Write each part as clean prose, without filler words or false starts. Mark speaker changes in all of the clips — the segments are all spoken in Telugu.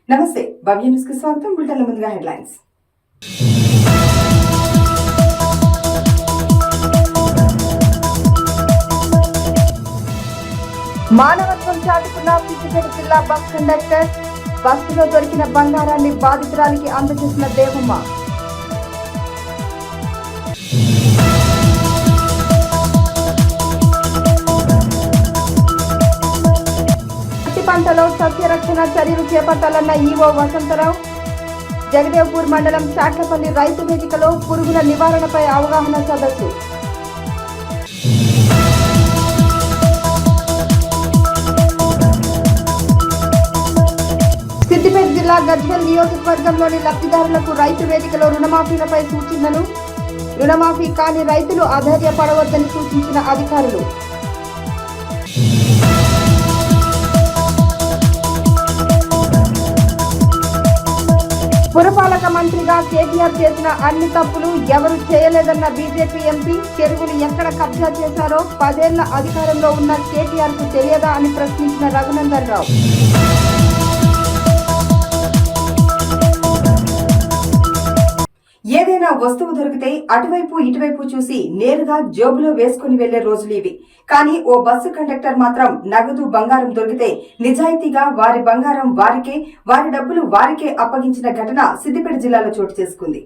Speaker 1: నమస్తే భవ్య న్యూస్ కి స్వాగతం. బులెటిన్ల ముందుగా హెడ్లైన్స్. మానవత్వం చాటుకున్న సిద్దిపేట జిల్లా బస్ కండక్టర్. బస్సులో దొరికిన బంగారాన్ని బాధితురాలికి అందజేసిన దేవమ్మ. పంటలో సస్యరక్షణ చర్యలు చేపట్టాలన్న ఈవో వసంతరావు. జగదేవ్పూర్ మండలం చాట్లపల్లి రైతు వేదికలో పురుగుల నివారణపై అవగాహన సదస్సు. సిద్దిపేట జిల్లా గజ్వేల్ నియోజకవర్గంలోని లబ్ధిదారులకు రైతు వేదికలో రుణమాఫీలపై సూచనలు. రుణమాఫీ కాని రైతులు అధైర్యపడవద్దని సూచించిన అధికారులు. పురపాలక మంత్రిగా కేటీఆర్ చేసిన అన్ని తప్పులు ఎవరు చేయలేదన్న బీజేపీ ఎంపీ. చెరువులు ఎక్కడ కబ్జా చేశారో 10 ఏళ్ల అధికారంలో ఉన్న కేటీఆర్ కు తెలియదా అని ప్రశ్నించిన రఘునందన్ రావు. ఏదైనా వస్తువు దొరికితే అటువైపు ఇటువైపు చూసి నేరుగా జేబులో వేసుకుని వెళ్లే రోజులు ఇవి. కానీ ఓ బస్సు కండక్టర్ మాత్రం నగదు బంగారం దొరికితే నిజాయితీగా వారి బంగారం వారికే, వారి డబ్బులు వారికే అప్పగించిన ఘటన సిద్దిపేట జిల్లాలో చోటు చేసుకుంది.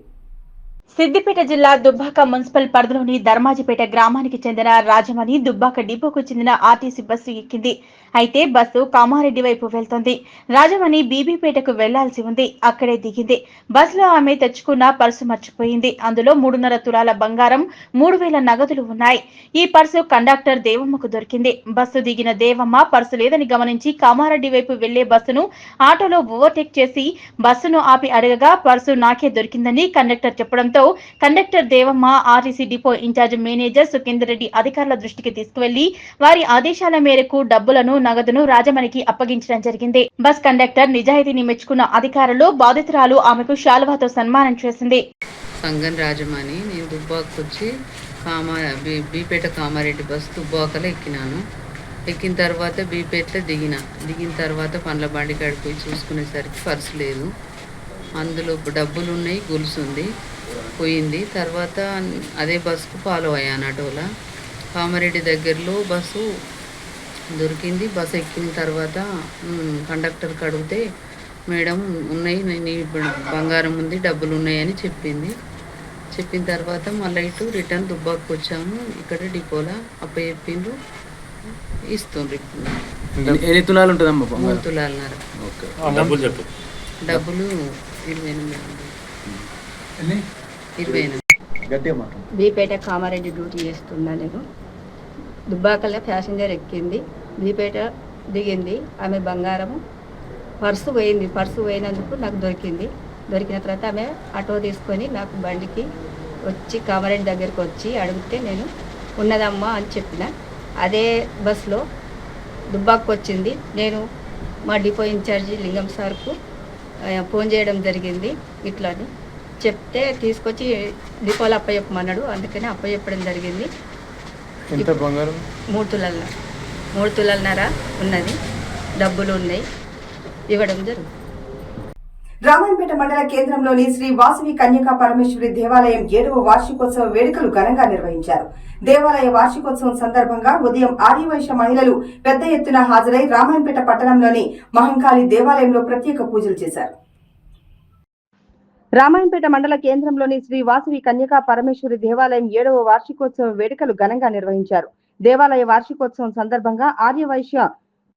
Speaker 2: సిద్దిపేట జిల్లా దుబ్బాక మున్సిపల్ పరిధిలోని ధర్మాజిపేట గ్రామానికి చెందిన రాజమణి దుబ్బాక డిపోకు చెందిన ఆర్టీసీ బస్సు ఎక్కింది. అయితే బస్సు కామారెడ్డి వైపు వెళ్తోంది. రాజమణి బీబీపేటకు వెళ్లాల్సి ఉంది. అక్కడే దిగింది. బస్సులో ఆమె తెచ్చుకున్న పర్సు మర్చిపోయింది. అందులో 3.5 తులాల బంగారం, 3,000 నగదులు ఉన్నాయి. ఈ పర్సు కండక్టర్ దేవమ్మకు దొరికింది. బస్సు దిగిన దేవమ్మ పర్సు లేదని గమనించి కామారెడ్డి వైపు వెళ్లే బస్సును ఆటోలో ఓవర్టేక్ చేసి బస్సును ఆపి అడగగా పర్సు నాకే దొరికిందని కండక్టర్ చెప్పడంతో conductor Devamma RTC depot in charge manager Sukhender Reddy అధికారుల దృష్టికి తీసుకువెళ్లి వారి ఆదేశాల మేరకు డబ్బులను, నగదును రాజమణికి అప్పగించడం జరిగింది. బస్ కండక్టర్ నిజాయితీని మెచ్చుకున్న అధికారులు బాధితురాలు ఆమెకు శాలువాతో సన్మానం చేసింది.
Speaker 3: సంగం రాజమణి, నేను దుబ్బాకు వచ్చి బీపేట కామారెడ్డి బస్ దుబ్బాకలో ఎక్కినాను. ఎక్కిన తర్వాత బీపేటలో దిగిన తర్వాత పండ్ల బండి కాడికి పోయి చూసుకునేసరికి పర్సు లేదు. అందులో డబ్బులు ఉన్నాయి, గొలుసు ఉంది, పోయింది. తర్వాత అదే బస్సుకు ఫాలో అయ్యాను ఆటోలా. కామారెడ్డి దగ్గరలో బస్సు దొరికింది. బస్సు ఎక్కిన తర్వాత కండక్టర్కి అడిగితే మేడం ఉన్నాయి, నేను బంగారం ఉంది, డబ్బులు ఉన్నాయని చెప్పింది. చెప్పిన తర్వాత మళ్ళీ ఇటు రిటర్న్ దుబ్బాకు వచ్చాము. ఇక్కడ డిపోలా చెప్పిండ్రు, ఇస్తుండ్రు.
Speaker 4: ఎన్ని తులాలు ఉంటుందమ్మా?
Speaker 3: 3 తులాలన్నర. డబ్బులు 28.
Speaker 5: బీపేట కామారెడ్డి డ్యూటీ చేస్తున్నా నేను. దుబ్బాకల్లో ప్యాసింజర్ ఎక్కింది, బీపేట దిగింది. ఆమె బంగారము పర్సు పోయింది. పర్సు పోయినందుకు నాకు దొరికింది. దొరికిన తర్వాత ఆమె ఆటో తీసుకొని నాకు బండికి వచ్చి కామారెడ్డి దగ్గరికి వచ్చి అడిగితే నేను ఉన్నదమ్మా అని చెప్పిన. అదే బస్సులో దుబ్బాకు వచ్చింది. నేను మా డిపో ఇన్ఛార్జి లింగం సార్కు ఫోన్ చేయడం జరిగింది. ఇట్లని చెప్తే తీసుకొచ్చి డిపోలో అప్పచెప్పమన్నాడు. అందుకని అప్పచెప్పడం జరిగింది. 3 తులాలన్నర ఉన్నది, డబ్బులు ఉన్నాయి, ఇవ్వడం జరుగుతుంది.
Speaker 1: రామాయంపేట మండల కేంద్రంలోని శ్రీ వాసవి కన్యకా పరమేశ్వరి దేవాలయం 7వ వార్షికోత్సవ వేడుకలు ఘనంగా నిర్వహించారు. దేవాలయ వార్షికోత్సవం సందర్భంగా ఉదయం ఆర్యవైశ్య మహిళలు పెద్ద ఎత్తున హాజరై రామాయంపేట పట్టణంలోని మహంకాళి దేవాలయంలో ప్రత్యేక పూజలు చేశారు. రామాయంపేట మండల కేంద్రంలోని శ్రీ వాసవి కన్యకా పరమేశ్వరి దేవాలయం 7వ వార్షికోత్సవ వేడుకలు ఘనంగా నిర్వహించారు. దేవాలయ వార్షికోత్సవం సందర్భంగా ఆర్యవైశ్య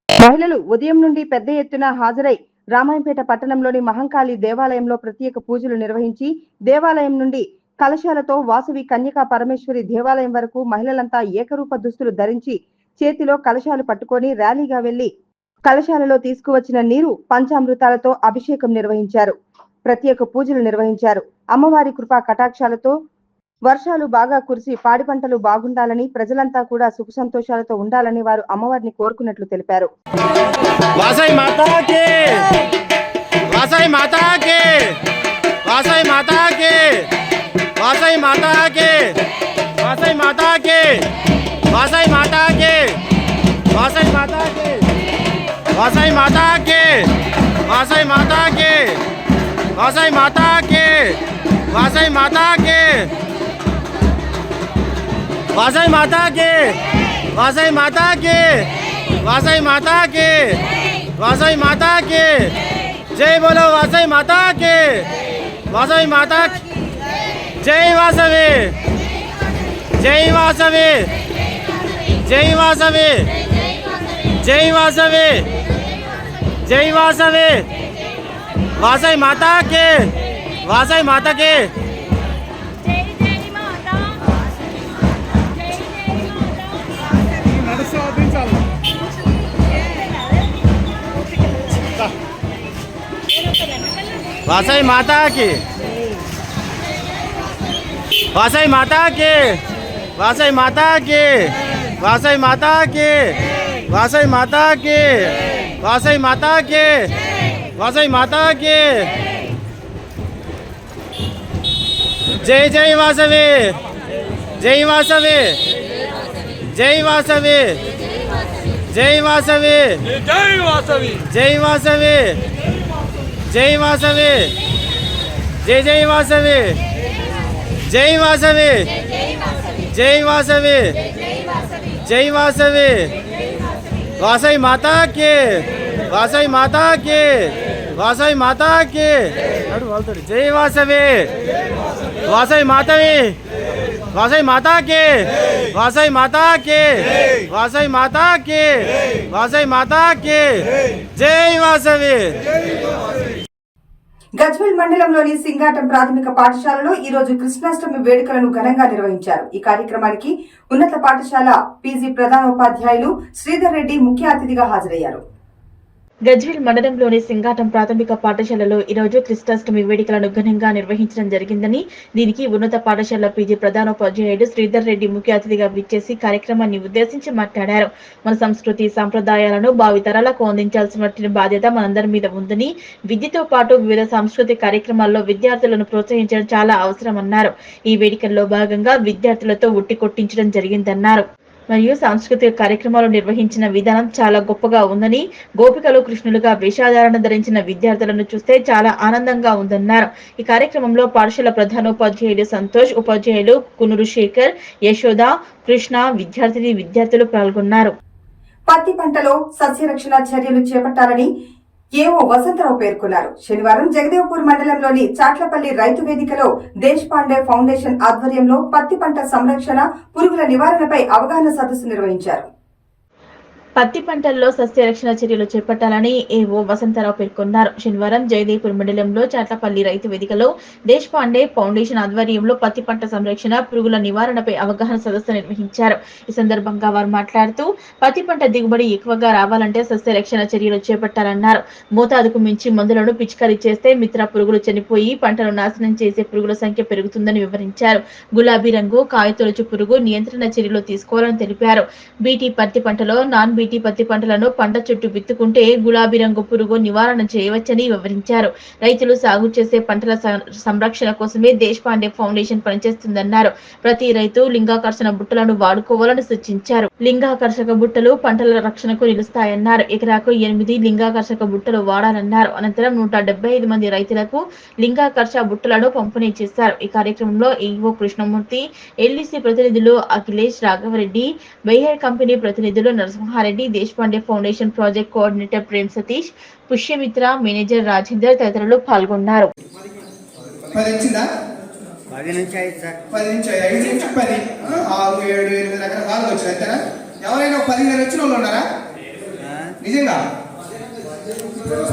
Speaker 1: మహిళలు ఉదయం నుండి పెద్ద ఎత్తున హాజరై రామాయంపేట పట్టణంలోని మహంకాళి దేవాలయంలో ప్రత్యేక పూజలు నిర్వహించి దేవాలయం నుండి కలశాలతో వాసవి కన్యకా పరమేశ్వరి దేవాలయం వరకు మహిళలంతా ఏకరూప దుస్తులు ధరించి చేతిలో కలశాలు పట్టుకొని ర్యాలీగా వెళ్లి కలశాలలో తీసుకువచ్చిన నీరు పంచామృతాలతో అభిషేకం నిర్వహించారు. ప్రత్యేక పూజలు నిర్వహించారు. అమ్మవారి కృపా కటాక్షాలతో వర్షాలు బాగా కురిసి పాడి పంటలు బాగుండాలని, ప్రజలంతా కూడా సుఖ సంతోషాలతో ఉండాలని వారు అమ్మవారిని కోరుకున్నట్లు తెలిపారు.
Speaker 4: వాసవి మాతాకి, వాసవి మాతాకి, వాసవి మాతాకి, వాసవి మాతాకి, వాసవి మాతాకి, వాసవి మాతాకి, వాసవి మాతాకి. वासई माता के वासई माता के वासई माता के वासई माता के वासई माता के वासई माता के वासई माता के वासई माता के जय बोलो वासई माता के वासई माता जय वासवे जय वासवे जय वासवे जय वासवे जय वासवे वासई माता के वासई माता के वासई माता की वासई माता के वासई माता के वासई माता के वासई माता के वासई माता के वासई माता के जय जय वासवे जय वासवे जय वासवे जय वासवे
Speaker 6: जय वासवी
Speaker 4: जय वासवे जय वासवे जय जय वासवे जय वासवे जय वासवे जय वासवे वासई माता के वासई माता के वासई माता के जय वासवे वासई मातावी वासई माता के वासई माता के वासई माता के वासई माता के जय वासवे
Speaker 1: గజ్వేల్ మండలంలోని సింగాటం ప్రాథమిక పాఠశాలలో ఈ రోజు కృష్ణాష్టమి వేడుకలను ఘనంగా నిర్వహించారు. ఈ కార్యక్రమానికి ఉన్నత పాఠశాల పీజీ ప్రధానోపాధ్యాయులు శ్రీధర్ రెడ్డి ముఖ్య అతిథిగా హాజరయ్యారు.
Speaker 2: గజ్వేల్ మండలంలోని సింగాటం ప్రాథమిక పాఠశాలలో ఈరోజు కృష్ణాష్టమి వేడుకలను ఘనంగా నిర్వహించడం జరిగిందని, దీనికి ఉన్నత పాఠశాల పీజీ ప్రధానోపాధ్యాయుడు శ్రీధర్ రెడ్డి ముఖ్య అతిథిగా విచ్చేసి కార్యక్రమాన్ని ఉద్దేశించి మాట్లాడారు. మన సంస్కృతి సంప్రదాయాలను భావితరాలకు అందించాల్సిన బాధ్యత మనందరి మీద ఉందని, విద్యతో పాటు వివిధ సాంస్కృతిక కార్యక్రమాల్లో విద్యార్థులను ప్రోత్సహించడం చాలా అవసరమన్నారు. ఈ వేడుకల్లో భాగంగా విద్యార్థులతో ఉట్టి కొట్టించడం జరిగిందన్నారు. మరియు సాంస్కృతిక కార్యక్రమాలు నిర్వహించిన విధానం చాలా గొప్పగా ఉందని, గోపికలు కృష్ణులుగా వేషధారణ ధరించిన విద్యార్థులను చూస్తే చాలా ఆనందంగా ఉందన్నారు. ఈ కార్యక్రమంలో పాఠశాల ప్రధానోపాధ్యాయుడు సంతోష్, ఉపాధ్యాయులు కునురు శేఖర్, యశోద, కృష్ణ, విద్యార్థులు పాల్గొన్నారు.
Speaker 1: పత్తి పంటలో సస్యరక్షణ చర్యలు చేపట్టాలని ఏఓ వసంతరావు పేర్కొన్నారు. శనివారం జగదేవ్పూర్ మండలంలోని చాట్లపల్లి రైతు వేదికలో దేశ్ పాండే ఫౌండేషన్ ఆధ్వర్యంలో పత్తి పంట సంరక్షణ, పురుగుల నివారణపై అవగాహన సదస్సు నిర్వహించారు.
Speaker 2: పత్తి పంటల్లో సస్యరక్షణ చర్యలు చేపట్టాలని ఏఓ వసంతరావు పేర్కొన్నారు. శనివారం జయదేవ్పూర్ మండలంలో చాట్లపల్లి రైతు వేదికలో దేశ్ పాండే ఫౌండేషన్ ఆధ్వర్యంలో పత్తి పంట సంరక్షణ, పురుగుల నివారణపై అవగాహన సదస్సు నిర్వహించారు. ఈ సందర్భంగా వారు మాట్లాడుతూ పత్తి పంట దిగుబడి ఎక్కువగా రావాలంటే సస్యరక్షణ చర్యలు చేపట్టాలన్నారు. మోతాదుకు మించి మందులను పిచికారీ చేస్తే మిత్ర పురుగులు చనిపోయి పంటను నాశనం చేసే పురుగుల సంఖ్య పెరుగుతుందని వివరించారు. గులాబీ రంగు కాయతొలుచు పురుగు నియంత్రణ చర్యలు తీసుకోవాలని తెలిపారు. బీటీ పత్తి పంటలో నాన్ బీటీ పత్తి పంటలను పంట చుట్టూ విత్తుకుంటే గులాబీ రంగు పురుగు నివారణ చేయవచ్చని వివరించారు. రైతులు సాగు చేసే పంటల సంరక్షణ కోసమే దేశ్ పాండే ఫౌండేషన్ పనిచేస్తుందన్నారు. ప్రతి రైతు లింగాకర్షణ బుట్టలను వాడుకోవాలని సూచించారు. లింగాకర్షక బుట్టలు పంటల రక్షణకు నిలుస్తాయన్నారు. ఎకరాకు 8 లింగాకర్షక బుట్టలు వాడాలన్నారు. అనంతరం 175 మంది రైతులకు లింగాకర్ష బుట్టలను పంపిణీ చేశారు. ఈ కార్యక్రమంలో ఈఓ కృష్ణమూర్తి, ఎల్ఈసి ప్రతినిధులు అఖిలేష్, రాఘవరెడ్డి, బెహర్ కంపెనీ ప్రతినిధులు Narasimha Reddy, Desh Pande foundation project coordinator Prem Satish, Pushyamitra, manager Rajender తదితరులు పాల్గొన్నారు.
Speaker 7: 10 నుంచి 5 నుంచి 10 6 7 8 రకరకాలు వచ్చాయి. అంతేనా? ఎవరైనా 15 వచ్చిన వాళ్ళు ఉన్నారా? నిజంగా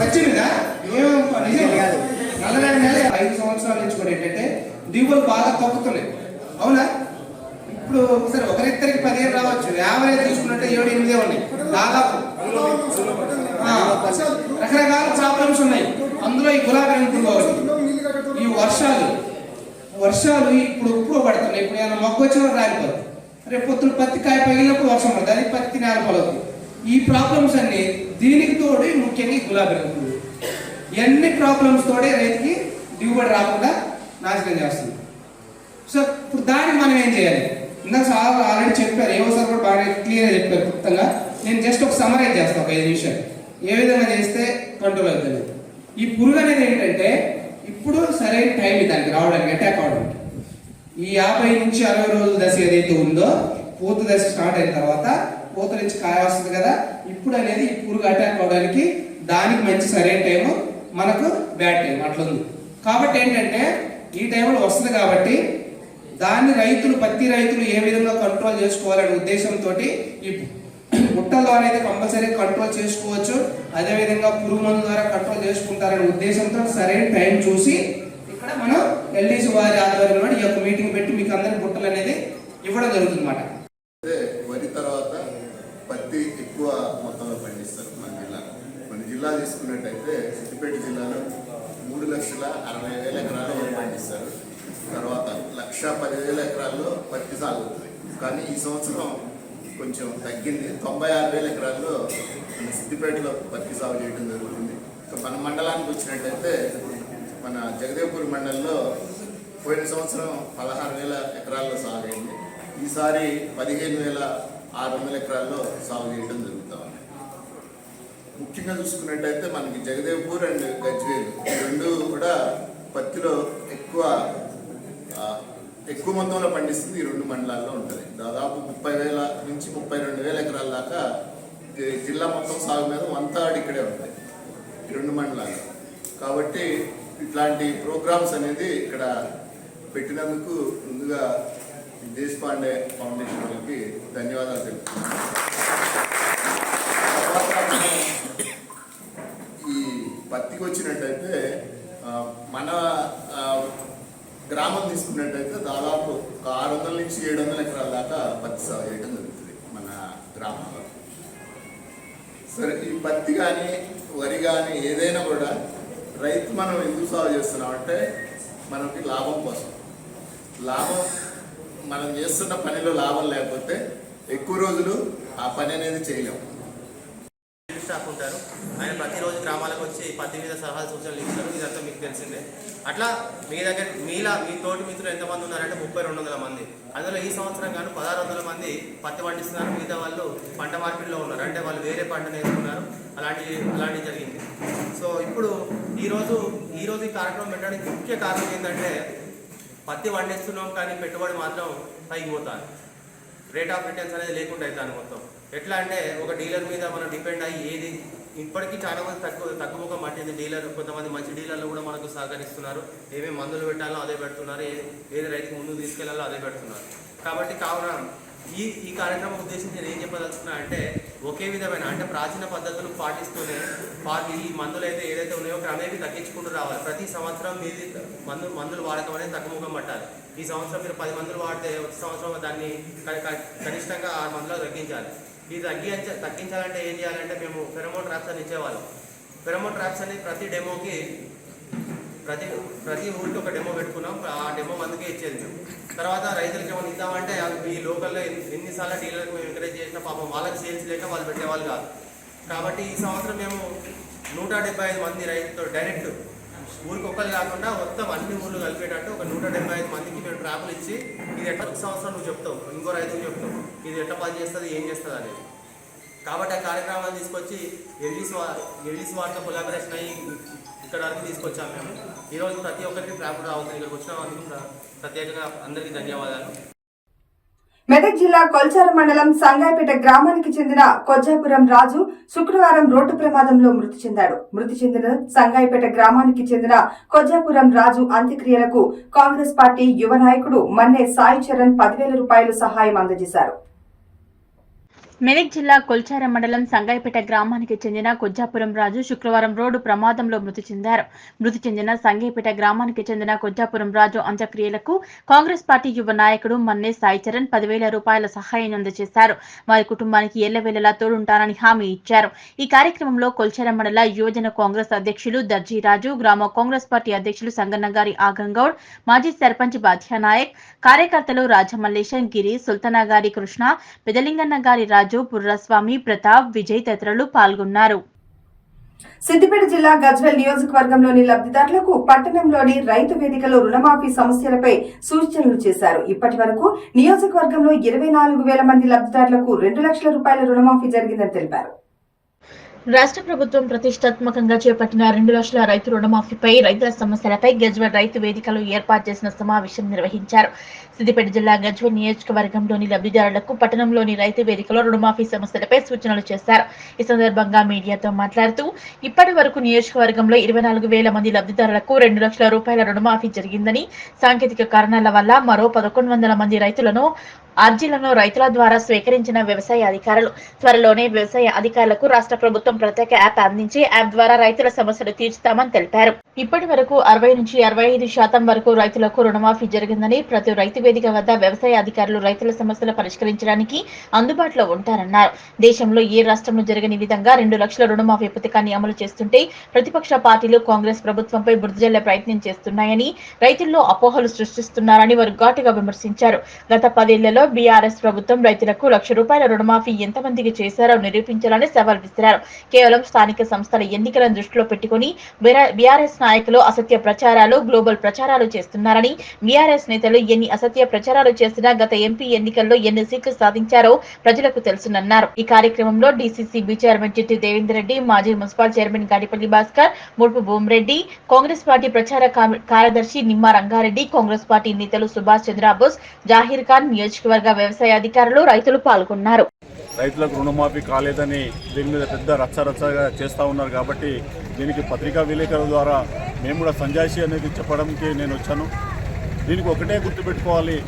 Speaker 7: వచ్చిందా? నిజంగా నల్లగా 5 సంవత్సరాల నుంచి కూడా ఏంటంటే దిగుబడులు బాగా తగ్గుతున్నాయి. అవునా? ఇప్పుడు సరే ఒకరిద్దరికి 15 రావచ్చు, యావరేజ్ తీసుకున్నట్టే 7-8 ఉన్నాయి. దాదాపు రకరకాల ప్రాబ్లమ్స్ ఉన్నాయి. అందులో ఈ గులాబీ రంగు కావచ్చు. ఈ వర్షాలు ఇప్పుడు పడుతున్నాయి. ఇప్పుడు ఏమైనా మొక్క వచ్చిన రాలిపోతుంది. రేపు పొద్దున పత్తి కాయ పగిలినప్పుడు వర్షం పడుతుంది, అది పత్తి నేలపలవుతుంది. ఈ ప్రాబ్లమ్స్ అన్ని దీనికి తోడు ముఖ్యంగా ఈ గులాబీ రంగు ఇవన్నీ ప్రాబ్లమ్స్ తోడే రైతుకి దిగుబడి రాకుండా నాశనం చేస్తుంది. సో ఇప్పుడు దానికి మనం ఏం చేయాలి? ఇందాక సార్ ఆల్రెడీ చెప్పారు, ఏవో సార్ కూడా బాగా క్లియర్గా చెప్పారు క్లుప్తంగా. నేను జస్ట్ ఒక సమరైజ్ చేస్తాను, ఒక 5 నిమిషాలు. ఏ విధంగా చేస్తే కంట్రోల్ అవుతుంది. ఈ పురుగు అనేది ఏంటంటే ఇప్పుడు సరైన టైం దానికి రావడానికి, అటాక్ అవడానికి. ఈ 50 నుంచి 60 రోజుల దశ ఏదైతే ఉందో, పూత దశ స్టార్ట్ అయిన తర్వాత పూత నుంచి కాయ వస్తుంది కదా, ఇప్పుడు అనేది ఈ పురుగు అటాక్ అవడానికి దానికి మంచి సరైన టైము, మనకు బ్యాడ్ టైం అట్లా ఉంది. కాబట్టి ఏంటంటే ఈ టైంలో వస్తుంది కాబట్టి దాన్ని పత్తి రైతులు ఏ విధంగా కంట్రోల్ చేసుకోవాలనే ఉద్దేశంతో ఈ గుట్టల ద్వారా అయితే కంపల్సరీ కంట్రోల్ చేసుకోవచ్చు, అదేవిధంగా పురుగు మందు ద్వారా కంట్రోల్ చేసుకుంటారనే ఉద్దేశంతో సరైన టైం చూసి ఇక్కడ మనం ఎల్డీసీ వారి ఆధ్వర్యంలో ఈ యొక్క మీటింగ్ పెట్టి మీకు అందరికి గుట్టలు అనేది ఇవ్వడం జరుగుతుంది అన్నమాట.
Speaker 6: వరి తర్వాత పత్తి ఎక్కువ మొత్తంలో పండిస్తారు మన జిల్లా తీసుకున్నట్టయితే సిద్దిపేట జిల్లాలో 3,60,000 ఎకరాలు వరి పండిస్తారు. తర్వాత 1,10,000 ఎకరాల్లో పత్తి సాగు అవుతుంది. కానీ ఈ సంవత్సరం కొంచెం తగ్గింది. 96,000 ఎకరాల్లో మన సిద్దిపేటలో పత్తి సాగు చేయడం జరుగుతుంది. మన మండలానికి వచ్చినట్టయితే మన జగదేవ్పూర్ మండలంలో పోయిన సంవత్సరం 16,000 ఎకరాల్లో సాగు అయింది. ఈసారి 15,600 ఎకరాల్లో సాగు చేయడం జరుగుతూ ఉంది. ముఖ్యంగా చూసుకున్నట్టయితే మనకి జగదేవ్పూర్ అండ్ గజ్వేల్ ఈ రెండు కూడా పత్తిలో ఎక్కువ మొత్తంలో పండిస్తుంది. ఈ రెండు మండలాల్లో ఉంటుంది. దాదాపు 30,000 నుంచి 32,000 ఎకరాల దాకా జిల్లా మొత్తం సాగు మీద వంతాడు ఇక్కడే ఉంటాయి ఈ రెండు మండలాలు. కాబట్టి ఇట్లాంటి ప్రోగ్రామ్స్ అనేది ఇక్కడ పెట్టినందుకు ముందుగా దేశపాండే ఫౌండేషన్ వాళ్ళకి ధన్యవాదాలు తెలుపుతున్నాను. ఈ పత్తికి వచ్చినట్టయితే మన గ్రామం తీసుకున్నట్టయితే దాదాపు 600 నుంచి 700 ఎకరాల దాకా పత్తి సాగు చేయడం జరుగుతుంది మన గ్రామంలో. సరే, ఈ పత్తి కానీ వరి కానీ ఏదైనా కూడా రైతు మనం ఎందుకు సాగు చేస్తున్నామంటే మనకి లాభం కోసం. మనం చేస్తున్న పనిలో లాభం లేకపోతే ఎక్కువ రోజులు ఆ పని అనేది చేయలేము.
Speaker 8: స్టాఫ్ ఉంటారు, ఆయన ప్రతిరోజు గ్రామాలకు వచ్చి పత్తి మీద సలహాలు సూచనలు ఇస్తారు. ఇదంతా మీకు తెలిసిందే. అట్లా మీ దగ్గర మీ తోటి మిత్రులు ఎంతమంది ఉన్నారంటే 3,200 మంది. అందులో ఈ సంవత్సరం గాను 1,600 మంది పత్తి పండిస్తున్నారు. మిగతా వాళ్ళు పంట మార్పిడిలో ఉన్నారు, అంటే వాళ్ళు వేరే పంట నేర్చుకున్నారు. అలాంటివి జరిగింది. సో ఇప్పుడు ఈరోజు ఈ కార్యక్రమం పెట్టడానికి ముఖ్య కారణం ఏంటంటే పత్తి పండిస్తున్నాం కానీ పెట్టుబడి మాత్రం తగ్గిపోతారు. రేట్ ఆఫ్ రిటర్న్స్ అనేది లేకుండా అవుతాను మొత్తం. ఎట్లా అంటే ఒక డీలర్ మీద మనం డిపెండ్ అయ్యి ఏది ఇప్పటికీ చాలా మంది తక్కువగా మట్టింది డీలర్. కొంతమంది మంచి డీలర్లు కూడా మనకు సహకరిస్తున్నారు. ఏమేమి మందులు పెట్టాలో అదే పెడుతున్నారు, ఏది రైతుకు ముందుకు తీసుకెళ్లాలో అదే పెడుతున్నారు. కాబట్టి కావున ఈ కార్యక్రమం ఉద్దేశించి నేను ఏం చెప్పదలుచుకున్నా అంటే ఒకే విధమైన అంటే ప్రాచీన పద్ధతులు పాటిస్తూనే ఈ మందులు ఏదైతే ఉన్నాయో క్రమేపీ తగ్గించుకుంటూ రావాలి. ప్రతి సంవత్సరం మీది మందులు వాడకం అనేది తగ్గుముఖం పట్టాలి. ఈ సంవత్సరం మీరు 10 మందులు వాడితే వచ్చే సంవత్సరం దాన్ని కనిష్టంగా 6 మందులు తగ్గించాలి. ఇది తగ్గించాలంటే ఏం చేయాలంటే మేము ఫెరమోన్ ట్రాప్స్ అని ఇచ్చేవాళ్ళం. ఫెరమోన్ ట్రాప్స్ అని ప్రతి డెమోకి ప్రతి ఊరికి ఒక డెమో పెట్టుకున్నాం. ఆ డెమో మందుకే ఇచ్చేది మేము. తర్వాత రైతులకి ఏమైనా ఇద్దామంటే ఈ లోకల్లో ఎన్నిసార్లు డీలర్కి మేము ఎంకరేజ్ చేసినా పాపం వాళ్ళకి సేల్స్ లేక వాళ్ళు పెట్టేవాళ్ళు కాదు. కాబట్టి ఈ సంవత్సరం మేము 175 మంది రైతులతో డైరెక్ట్ ఊరికి ఒక్కరు కాకుండా మొత్తం అన్ని ఊళ్ళు కలిపేటట్టు ఒక 175 మందికి మేము ట్రాపులు ఇచ్చి ఇది ఎట్లా సంవత్సరం నువ్వు చెప్తావు, ఇంకో రైతుకు చెప్తావు ఇది ఎట్లా పని చేస్తుంది, ఏం చేస్తుంది అనేది. కాబట్టి ఆ కార్యక్రమాన్ని తీసుకొచ్చి ఎల్ఈసి వారితో కొలాబరేషన్ అయ్యి ఇక్కడ వరకు తీసుకొచ్చాము మేము. ఈరోజు ప్రతి ఒక్కరికి ట్రాపులు రావుతుంది. ఇక్కడికి వచ్చిన ప్రత్యేకంగా అందరికీ ధన్యవాదాలు.
Speaker 1: మెదక్ జిల్లా కొల్చారం మండలం సంగాయిపేట గ్రామానికి చెందిన కొజ్జాపురం రాజు శుక్రవారం రోడ్డు ప్రమాదంలో మృతి చెందాడు. మృతి చెందిన సంగాయిపేట గ్రామానికి చెందిన కొజ్జాపురం రాజు అంత్యక్రియలకు కాంగ్రెస్ పార్టీ యువ నాయకుడు మన్నే సాయి చరణ్ 10,000 రూపాయలు సహాయం అందజేశారు.
Speaker 2: మెదక్ జిల్లా కొల్చారం మండలం సంగాయిపేట గ్రామానికి చెందిన కొజ్జాపురం రాజు శుక్రవారం రోడ్డు ప్రమాదంలో మృతి చెందారు. మృతి చెందిన సంగాయిపేట గ్రామానికి చెందిన కొజ్జాపురం రాజు అంత్యక్రియలకు కాంగ్రెస్ పార్టీ యువ నాయకుడు మన్నే సాయి చరణ్ 10,000 రూపాయల సహాయం అందజేశారు. వారి కుటుంబానికి ఎల్లవేళలా తోడుంటారని హామీ ఇచ్చారు. ఈ కార్యక్రమంలో కొల్చారం మండల యువజన కాంగ్రెస్ అధ్యక్షులు దర్జీరాజు, గ్రామ కాంగ్రెస్ పార్టీ అధ్యక్షులు సంగన్నగారి ఆగంగౌడ్, మాజీ సర్పంచ్ బాధ్యానాయక్, కార్యకర్తలు రాజమల్లేశం, గిరి, సుల్తానాగారి కృష్ణ, పెదలింగన్న గారి రాజు, పుర్రస్వామి, ప్రతాప్, విజయ్ తదితరులు పాల్గొన్నారు.
Speaker 1: సిద్దిపేట జిల్లా గజ్వేల్ నియోజకవర్గంలోని లబ్ధిదారులకు పట్టణంలోని రైతు వేదికలో రుణమాఫీ సమస్యలపై సూచనలు చేశారు. ఇప్పటి వరకు నియోజకవర్గంలో 24,000 మంది లబ్ధిదారులకు 2 లక్షల రూపాయల రుణమాఫీ జరిగిందని తెలిపారు.
Speaker 2: రాష్ట్ర ప్రభుత్వం ప్రతిష్టాత్మకంగా చేపట్టిన 2 లక్షల రైతు రుణమాఫీపై రైతుల సమస్యలపై గజ్వేల్ రైతు వేదికలో ఏర్పాటు చేసిన సమావేశం నిర్వహించారు. సిద్దిపేట జిల్లా గజ్వేల్ నియోజకవర్గంలోని లబ్ధిదారులకు పట్టణంలోని రైతు వేదికలో రుణమాఫీ సమస్యలపై సూచనలు చేశారు. ఈ సందర్భంగా మీడియాతో మాట్లాడుతూ ఇప్పటి వరకు నియోజకవర్గంలో 24,000 మంది లబ్ధిదారులకు 2 లక్షల రూపాయల రుణమాఫీ జరిగిందని, సాంకేతిక కారణాల వల్ల మరో 1,100 మంది అర్జీలను రైతుల ద్వారా స్వీకరించిన వ్యవసాయ అధికారులు త్వరలోనే వ్యవసాయ అధికారులకు రాష్ట్ర ప్రభుత్వం ప్రత్యేక యాప్ అందించి యాప్ ద్వారా రైతుల సమస్యలు తీర్చుతామని తెలిపారు. ఇప్పటి వరకు 60 నుంచి 65% వరకు రైతులకు రుణమాఫీ జరిగిందని, ప్రతి రైతు వేదిక వద్ద వ్యవసాయ అధికారులు రైతుల సమస్యలు పరిష్కరించడానికి అందుబాటులో ఉంటారన్నారు. దేశంలో ఏ రాష్ట్రంలో జరగని విధంగా 2 లక్షల రుణమాఫీ పథకాన్ని అమలు చేస్తుంటే ప్రతిపక్ష పార్టీలు కాంగ్రెస్ ప్రభుత్వంపై బురదజల్లే ప్రయత్నం చేస్తున్నాయని, రైతుల్లో అపోహలు సృష్టిస్తున్నారని వారు ఘాటుగా విమర్శించారు. గత 10 ఏళ్లలో బీఆర్ఎస్ ప్రభుత్వం రైతులకు 1 లక్ష రూపాయల రుణమాఫీ ఎంతమందికి చేశారో నిరూపించాలని సవాల్ విసిరారు. కేవలం స్థానిక సంస్థల ఎన్నికలను దృష్టిలో పెట్టుకుని బీఆర్ఎస్ నాయకులు అసత్య ప్రచారాలు, గ్లోబల్ ప్రచారాలు చేస్తున్నారని, బీఆర్ఎస్ నేతలు ఎన్ని అసత్య ప్రచారాలు చేసినా గత ఎంపీ ఎన్నికల్లో ఎన్ని సీట్లు సాధించారో ప్రజలకు తెలుసునన్నారు. ఈ కార్యక్రమంలో డీసీసీబీ చైర్మన్ చిట్టి దేవేందర్ రెడ్డి, మాజీ మున్సిపల్ చైర్మన్ గాడిపల్లి భాస్కర్, ముడుపు భూమిరెడ్డి, కాంగ్రెస్ పార్టీ ప్రచార కార్యదర్శి నిమ్మ రంగారెడ్డి, కాంగ్రెస్ పార్టీ నేతలు సుభాష్ చంద్రబోస్, జాహీర్ ఖాన్, నియోజకవర్గ వ్యవసాయ అధికారులు, రైతులు పాల్గొన్నారు.
Speaker 9: రైతులకు రుణమాఫీ కాలేదని దీని మీద పెద్ద రచ్చరచ్చగా చేస్తూ ఉన్నారు కాబట్టి దీనికి పత్రికా విలేకరుల ద్వారా మేము కూడా సంజాయిషి అనేది చెప్పడానికి నేను వచ్చాను. దీనికి ఒకటే గుర్తుపెట్టుకోవాలి,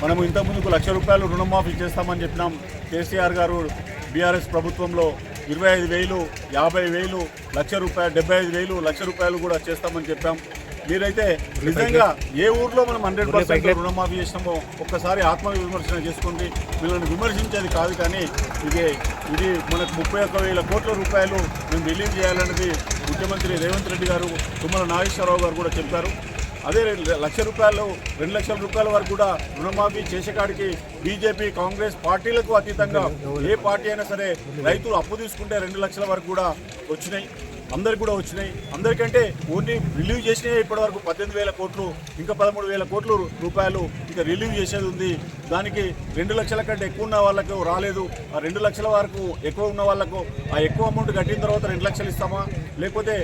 Speaker 9: మనము ఇంతకుముందు 1 లక్ష రూపాయలు రుణమాఫీ చేస్తామని చెప్పినాం. కేసీఆర్ గారు బీఆర్ఎస్ ప్రభుత్వంలో 25,000, 50,000, 1 లక్ష రూపాయలు, 75,000, 1 లక్ష రూపాయలు కూడా చేస్తామని చెప్పాం. మీరైతే నిజంగా ఏ ఊర్లో మనం 100% రుణమాఫీ చేసినామో ఒక్కసారి ఆత్మవిమర్శన చేసుకోండి. వీళ్ళని విమర్శించేది కాదు, కానీ ఇది మనకు 31,000 కోట్ల రూపాయలు మేము రిలీజ్ చేయాలన్నది ముఖ్యమంత్రి రేవంత్ రెడ్డి గారు, తుమ్మల నాగేశ్వరరావు గారు కూడా చెప్పారు. అదే 1 లక్ష రూపాయలు, 2 లక్షల రూపాయల వరకు కూడా రుణమాఫీ చేసేకాడికి బీజేపీ, కాంగ్రెస్ పార్టీలకు అతీతంగా ఏ పార్టీ అయినా సరే రైతులు అప్పు తీసుకుంటే 2 లక్షల వరకు కూడా వచ్చినాయి, అందరికి కూడా వచ్చినాయి. అందరికంటే ఓన్లీ రిలీవ్ చేసినాయి ఇప్పటివరకు 18,000 కోట్లు, ఇంకా 13,000 కోట్ల రూపాయలు ఇంకా రిలీవ్ చేసేది ఉంది. దానికి 2 లక్షల కంటే ఎక్కువ ఉన్న వాళ్ళకు రాలేదు. ఆ 2 లక్షల వరకు ఎక్కువ ఉన్న వాళ్ళకు ఆ ఎక్కువ అమౌంట్ కట్టిన తర్వాత 2 లక్షలు ఇస్తామా, లేకపోతే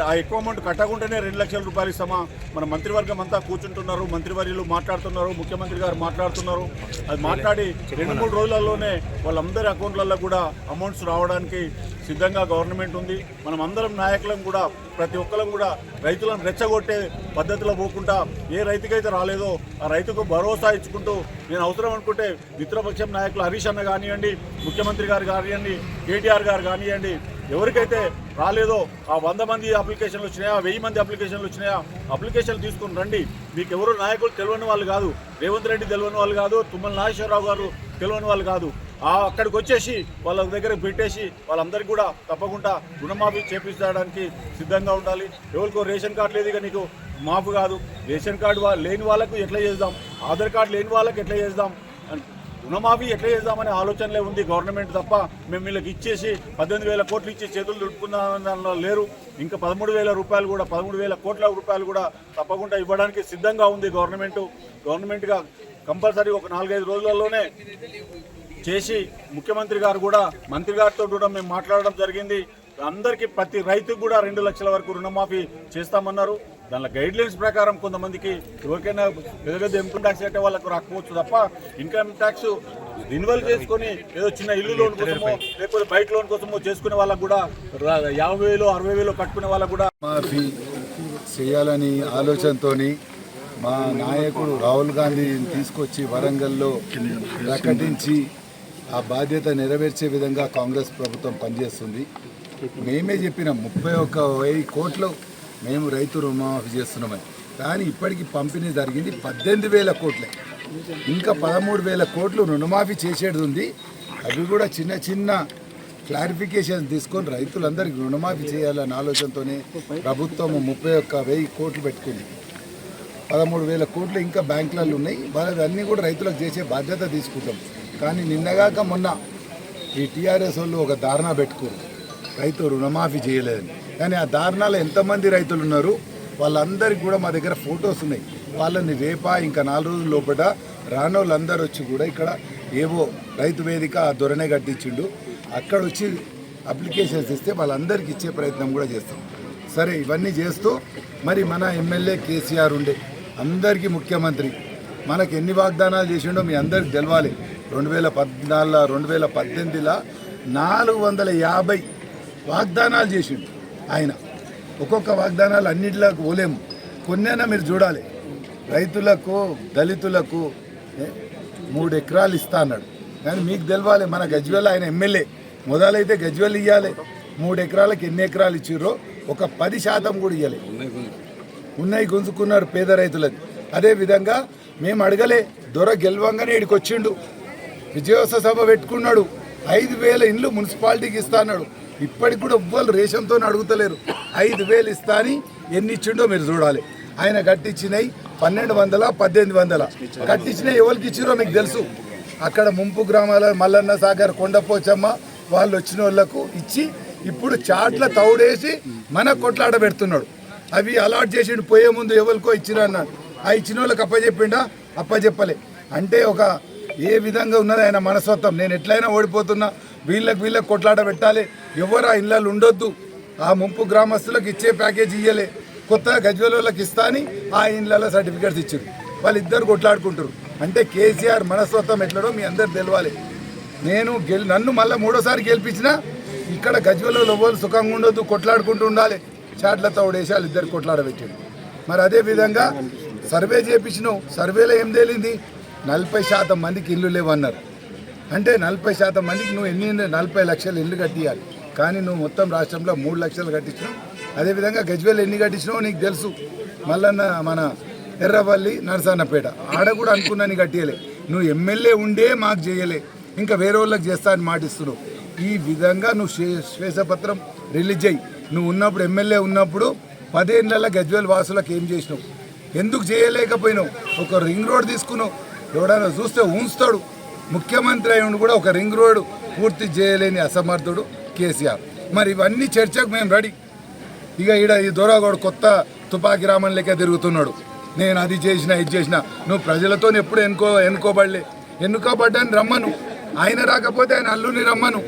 Speaker 9: ఆ ఎక్కువ అమౌంట్ కట్టకుండానే 2 లక్షల రూపాయలు ఇస్తామా? మన మంత్రివర్గం అంతా కూర్చుంటున్నారు, మంత్రివర్యులు మాట్లాడుతున్నారు, ముఖ్యమంత్రి గారు మాట్లాడుతున్నారు. అది మాట్లాడి 2-3 రోజులలోనే వాళ్ళందరి అకౌంట్లలో కూడా అమౌంట్స్ రావడానికి సిద్ధంగా గవర్నమెంట్ ఉంది. మనం అందరం నాయకులం కూడా, ప్రతి ఒక్కరం కూడా రైతులను రెచ్చగొట్టే పద్ధతిలో పోకుండా ఏ రైతుకైతే రాలేదో ఆ రైతుకు భరోసా ఇచ్చుకుంటూ, నేను అవసరం అనుకుంటే మిత్రపక్షం నాయకులు హరీష్ అన్న కానివ్వండి, ముఖ్యమంత్రి గారు కానివ్వండి, కేటీఆర్ గారు కానివ్వండి, ఎవరికైతే రాలేదో ఆ 100 మంది అప్లికేషన్లు వచ్చినాయా, 1000 మంది అప్లికేషన్లు వచ్చినాయా, అప్లికేషన్లు తీసుకుని రండి. మీకు ఎవరు నాయకులు తెలియని వాళ్ళు కాదు, రేవంత్ రెడ్డి తెలియని వాళ్ళు కాదు, తుమ్మల నాగేశ్వరరావు గారు తెలియని వాళ్ళు కాదు. అక్కడికి వచ్చేసి వాళ్ళ దగ్గర పెట్టేసి వాళ్ళందరికీ కూడా తప్పకుండా రుణమాఫీ చేపించడానికి సిద్ధంగా ఉండాలి. ఎవరికో రేషన్ కార్డు లేదు ఇక నీకు మాఫీ కాదు, రేషన్ కార్డు లేని వాళ్ళకు ఎట్లా చేద్దాం, ఆధార్ కార్డు లేని వాళ్ళకి ఎట్లా చేద్దాం, రుణమాఫీ ఎట్లా చేద్దామనే ఆలోచనలే ఉంది గవర్నమెంట్ తప్ప మేము వీళ్ళకి ఇచ్చేసి 18,000 కోట్లు ఇచ్చి చేతులు దుడుపుకున్న దానిలో లేరు. ఇంకా 13,000 రూపాయలు కూడా, 13,000 కోట్ల రూపాయలు కూడా తప్పకుండా ఇవ్వడానికి సిద్ధంగా ఉంది గవర్నమెంట్గా. కంపల్సరీ ఒక 4-5 రోజులలోనే చేసి ముఖ్యమంత్రి గారు కూడా, మంత్రి గారితో కూడా మేము మాట్లాడడం జరిగింది. అందరికీ ప్రతి రైతుకు కూడా 2 లక్షల వరకు రుణమాఫీ చేస్తామన్నారు. దానిలో గైడ్లైన్స్ ప్రకారం కొంతమందికి ఎవరికైనా పెద్ద ఇన్కమ్ ట్యాక్స్ కట్టే వాళ్ళకు రాకపోవచ్చు తప్ప ఇన్కమ్ ట్యాక్స్ రిన్యువల్ చేసుకొని ఏదో చిన్న ఇల్లు లోన్ కోసమో లేకపోతే బైక్ లోన్ కోసమో చేసుకునే వాళ్ళకు కూడా 50,000, 60,000 కట్టుకునే వాళ్ళకు కూడా
Speaker 10: మాఫీ చేయాలని ఆలోచనతో మా నాయకుడు రాహుల్ గాంధీని తీసుకొచ్చి వరంగల్లో ప్రకటించి ఆ బాధ్యత నెరవేర్చే విధంగా కాంగ్రెస్ ప్రభుత్వం పనిచేస్తుంది. మేమే చెప్పినాం 31,000 కోట్లు మేము రైతు రుణమాఫీ చేస్తున్నామని, కానీ ఇప్పటికి పంపిణీ జరిగింది 18,000 కోట్లే. ఇంకా 13,000 కోట్లు రుణమాఫీ చేసేది ఉంది. అవి కూడా చిన్న క్లారిఫికేషన్ తీసుకొని రైతులందరికీ రుణమాఫీ చేయాలనే ఆలోచనతోనే ప్రభుత్వం 31,000 కోట్లు పెట్టుకుంది. 13,000 కోట్లు ఇంకా బ్యాంకులలో ఉన్నాయి. వాళ్ళన్నీ కూడా రైతులకు చేసే బాధ్యత తీసుకుంటాం. కానీ నిన్నగాక మొన్న ఈ టీఆర్ఎస్ వాళ్ళు ఒక ధారణ పెట్టుకోరు, రైతు రుణమాఫీ చేయలేదని. కానీ ఆ ధారణలో ఎంతమంది రైతులు ఉన్నారు వాళ్ళందరికీ కూడా మా దగ్గర ఫొటోస్ ఉన్నాయి. వాళ్ళని రేపా ఇంకా 4 రోజుల లోపల రానోళ్ళందరూ వచ్చి కూడా ఇక్కడ ఏవో రైతు వేదిక ఆ దొరనే కట్టించిండు, అక్కడ వచ్చి అప్లికేషన్స్ ఇస్తే వాళ్ళందరికీ ఇచ్చే ప్రయత్నం కూడా చేస్తాం. సరే, ఇవన్నీ చేస్తూ మరి మన ఎమ్మెల్యే కేసీఆర్ ఉండే అందరికీ ముఖ్యమంత్రి మనకు ఎన్ని వాగ్దానాలు చేసిండో మీ అందరికి తెలవాలి. 2014 2018 450 వాగ్దానాలు చేసిండు ఆయన. ఒక్కొక్క వాగ్దానాలు అన్నింటిలోకి పోలేము, కొన్నైనా మీరు చూడాలి. రైతులకు దళితులకు 3 ఎకరాలు ఇస్తా అన్నాడు. కానీ మీకు తెలవాలి, మన గజ్వేల్ ఆయన ఎమ్మెల్యే మొదలైతే గజ్వేల్ ఇవ్వాలి. 3 ఎకరాలకు ఎన్ని ఎకరాలు ఇచ్చిర్రో ఒక 10% కూడా ఇవ్వాలి. ఉన్నాయి గుంజుకున్నారు పేద రైతులది. అదేవిధంగా మేము అడగలే, దొర గెలవంగానే ఇక్కడికి వచ్చిండు, విజయోత్సవ సభ పెట్టుకున్నాడు, 5,000 ఇండ్లు మున్సిపాలిటీకి ఇస్తా అన్నాడు. ఇప్పటికి కూడా ఎవ్వరు రేషంతో అడుగుతలేరు. 5,000 ఇస్తా అని ఎన్ని ఇచ్చిండో మీరు చూడాలి. ఆయన కట్టించినవి 1,200 1,800 కట్టించినవి ఎవరికి ఇచ్చిరో మీకు తెలుసు. అక్కడ ముంపు గ్రామాల మల్లన్న సాగర్ కొండపోచమ్మ వాళ్ళు వచ్చిన వాళ్ళకు ఇచ్చి ఇప్పుడు చాట్ల తౌడేసి మన కొట్లాట పెడుతున్నాడు. అవి అలాట్ చేసి పోయే ముందు ఎవరికో ఇచ్చిరా అన్నాడు. ఆ ఇచ్చిన వాళ్ళకి అప్పచెప్పిండా? అప్పచెప్పలే. అంటే ఒక ఏ విధంగా ఉన్నది ఆయన మనస్తత్వం. నేను ఎట్లయినా ఓడిపోతున్నా, వీళ్ళకి కొట్లాట పెట్టాలి, ఎవరు ఆ ఇళ్ళలు ఉండొద్దు, ఆ ముంపు గ్రామస్తులకు ఇచ్చే ప్యాకేజ్ ఇయ్యలే, కొత్తగా గజ్వేల్ వాళ్ళకి ఇస్తా అని ఆ ఇళ్ళలో సర్టిఫికేట్స్ ఇచ్చారు. వాళ్ళిద్దరు కొట్లాడుకుంటారు. అంటే కేసీఆర్ మనస్తత్వం ఎట్లడో మీ అందరు తెలవాలి. నేను నన్ను మళ్ళీ 3వ గెలిపించినా ఇక్కడ గజ్వేల్లో ఎవరు సుఖంగా ఉండొద్దు, కొట్లాడుకుంటూ ఉండాలి. చాట్లతో ఓడేసి వాళ్ళిద్దరు కొట్లాడబెట్టాడు. మరి అదేవిధంగా సర్వే చేయించినావు, సర్వేలో ఏం తేలింది? 40% మందికి ఇల్లు లేవన్నారు. అంటే 40% మందికి నువ్వు 40 లక్షల ఇల్లు కట్టియాలి. కానీ నువ్వు మొత్తం రాష్ట్రంలో 3 లక్షలు కట్టించినావు. అదేవిధంగా గజ్వేల్ ఎన్ని కట్టించినావో నీకు తెలుసు. మల్లన్న మన ఎర్రవల్లి నరసన్నపేట ఆడ కూడా అనుకున్నాను కట్టియలే. నువ్వు ఎమ్మెల్యే ఉండే మాకు చేయలే, ఇంకా వేరే వాళ్ళకి చేస్తా అని మాటిస్తున్నావు. ఈ విధంగా నువ్వు శ్వేతపత్రం రిలీజ్ అయ్యి నువ్వు ఉన్నప్పుడు ఎమ్మెల్యే ఉన్నప్పుడు 10 ఏళ్ళ గజ్వేల్ వాసులకు ఏం చేసినావు, ఎందుకు చేయలేకపోయినావు? ఒక రింగ్ రోడ్ తీసుకున్నావు, ఎవడైనా చూస్తే ఉంచుతాడు. ముఖ్యమంత్రి అయ్యి కూడా ఒక రింగ్ రోడ్ పూర్తి చేయలేని అసమర్థుడు కేసీఆర్. మరి ఇవన్నీ చర్చకు మేము రెడీ. ఇక ఈ దొరగోడు కొత్త తుపాకి రామన్ లెక్క తిరుగుతున్నాడు. నేను అది చేసిన ఇది చేసిన. నువ్వు ప్రజలతో ఎప్పుడు ఎన్నుకోబడ్డాన్ని రమ్మను. ఆయన రాకపోతే ఆయన అల్లుని రమ్మను,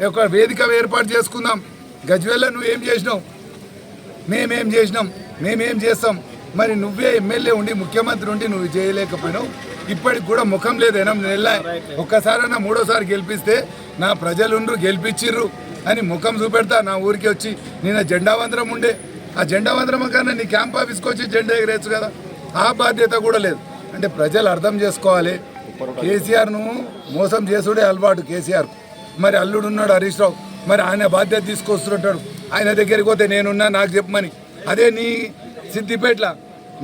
Speaker 10: ఒక వేదిక ఏర్పాటు చేసుకుందాం. గజ్వేల్లో నువ్వేం చేసినావు, మేమేం చేసినాం, మేమేం చేస్తాం. మరి నువ్వే ఎమ్మెల్యే ఉండి ముఖ్యమంత్రి ఉండి నువ్వు చేయలేకపోయినావు. ఇప్పటికి కూడా ముఖం లేదు. 8 నెలల ఒక్కసారైనా 3వసారి గెలిపిస్తే నా ప్రజలుండ్రు గెలిపించిర్రు అని ముఖం చూపెడతా. నా ఊరికి వచ్చి నిన్న జెండా వందరం ఉండే, ఆ జెండా వందరం కన్నా నీ క్యాంప్ ఆఫీస్కి వచ్చి జెండా ఎగరేయచ్చు కదా. ఆ బాధ్యత కూడా లేదు. అంటే ప్రజలు అర్థం చేసుకోవాలి, కేసీఆర్ను మోసం చేసుడే అలవాటు కేసీఆర్. మరి అల్లుడు ఉన్నాడు హరీష్ రావు, మరి ఆయన బాధ్యత తీసుకొస్తుంటాడు. ఆయన దగ్గరికి పోతే నేనున్నా నాకు చెప్పమని. అదే నీ సిద్దిపేటలో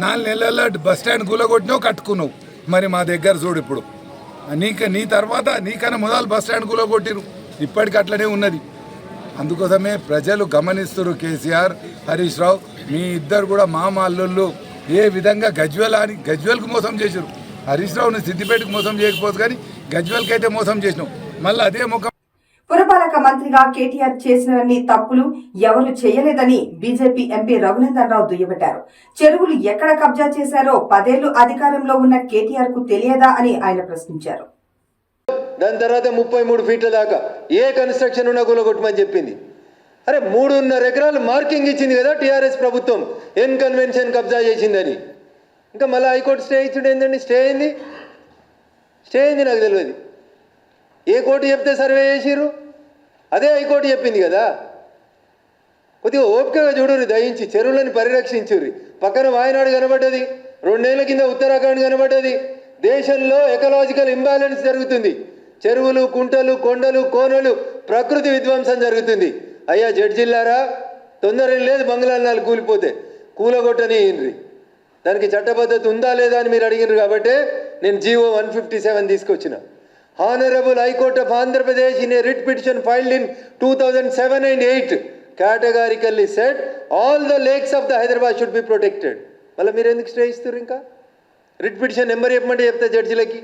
Speaker 10: 4 నెలల్లో బస్ స్టాండ్ కూలగొట్టినావు, కట్టుకున్నావు. మరి మా దగ్గర చూడు, ఇప్పుడు నీ తర్వాత నీకన్నా మొదలు బస్ స్టాండ్ కూలగొట్టిరు. ఇప్పటికి అట్లనే ఉన్నది. అందుకోసమే ప్రజలు గమనిస్తారు. కేసీఆర్ హరీష్ రావు మీ ఇద్దరు కూడా మామ అల్లుళ్ళు. ఏ విధంగా గజ్వేల్కి మోసం చేశారు. హరీష్ రావుని సిద్దిపేటకు మోసం చేయకపోతే కానీ గజ్వేల్కి అయితే మోసం చేసినావు. మళ్ళీ అదే ముఖం.
Speaker 1: పురపాలక మంత్రిగా కేటీఆర్ చేసినవన్నీ తప్పులు ఎవరు చేయలేదని బీజేపీ ఎంపీ రఘునందన్ రావు దుయ్యబట్టారు. చెరువులు ఎక్కడ కబ్జా చేశారో 10 ఏళ్లు అధికారంలో ఉన్న కేటీఆర్ కు తెలియదా అని ఆయన ప్రశ్నించారు.
Speaker 11: దాని తర్వాత 33 ఫీట్ల దాకా ఏ కన్స్ట్రక్షన్ ఉన్నా కూలగొట్టమని చెప్పింది. అరే 3.5 ఎకరాలు మార్కింగ్ ఇచ్చింది కదా టీఆర్ఎస్ ప్రభుత్వం, ఎన్ కన్వెన్షన్ కబ్జా చేసిందని. ఇంకా మళ్ళీ హైకోర్టు స్టే ఇచ్చుడు ఏంటండి? స్టే అయింది నాకు తెలియదు. ఏ కోర్టు చెప్తే సర్వే చేసిర్రు? అదే హైకోర్టు చెప్పింది కదా. కొద్దిగా ఓపికగా చూడుర్రి, దయించి చెరువులను పరిరక్షించుర్రి. పక్కన వాయనాడు కనబడ్డది, 2 నెలల కింద ఉత్తరాఖండ్ కనబడ్డది. దేశంలో ఎకలాజికల్ ఇంబ్యాలెన్స్ జరుగుతుంది. చెరువులు, కుంటలు, కొండలు, కోనలు, ప్రకృతి విధ్వంసం జరుగుతుంది. అయ్యా జడ్జిల్లారా, తొందర లేదు బంగ్లాలు కూలిపోతే కూలగొట్టని ఇన్రి. దానికి చట్టబద్ధత ఉందా లేదా అని మీరు అడిగినారు కాబట్టి నేను జీవో 157 తీసుకొచ్చిన. Honorable High Court of Andhra Pradesh in a writ petition filed in 2007 and 8 categorically said all the lakes of the Hyderabad should be protected. మళ్ళీ మీరు ఎందుకు స్టే ఇస్తారు? ఇంకా రిట్ పిటిషన్ నెంబర్ చెప్పమంటే చెప్తా జడ్జిలకి.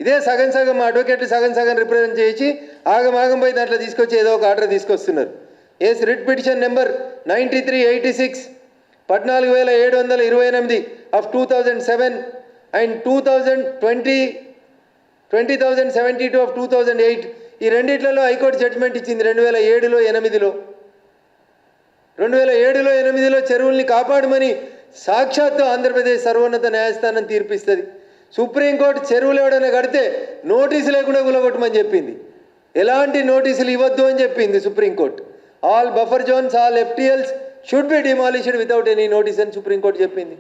Speaker 11: ఇదే సగం సగం అడ్వకేట్లు సగం రిప్రజెంట్ చేసి ఆగం పోయి దాంట్లో తీసుకొచ్చి ఏదో ఒక ఆర్డర్ తీసుకొస్తున్నారు. Yes, writ petition number 9386 14,728 of 2007 and 2072 of 2008 ఈ రెండిట్లలో హైకోర్టు జడ్జిమెంట్ ఇచ్చింది 2007లో 8లో. 2007లో 8లో చెరువుల్ని కాపాడమని సాక్షాత్తు ఆంధ్రప్రదేశ్ సర్వోన్నత న్యాయస్థానం తీర్పిస్తుంది. సుప్రీంకోర్టు చెరువులు ఎవడైనా కడితే నోటీసు లేకుండా కూలగొట్టమని చెప్పింది. ఎలాంటి నోటీసులు ఇవ్వద్దు అని చెప్పింది supreme court. All buffer zones, all FTLs should be demolished without any notice అని సుప్రీంకోర్టు చెప్పింది.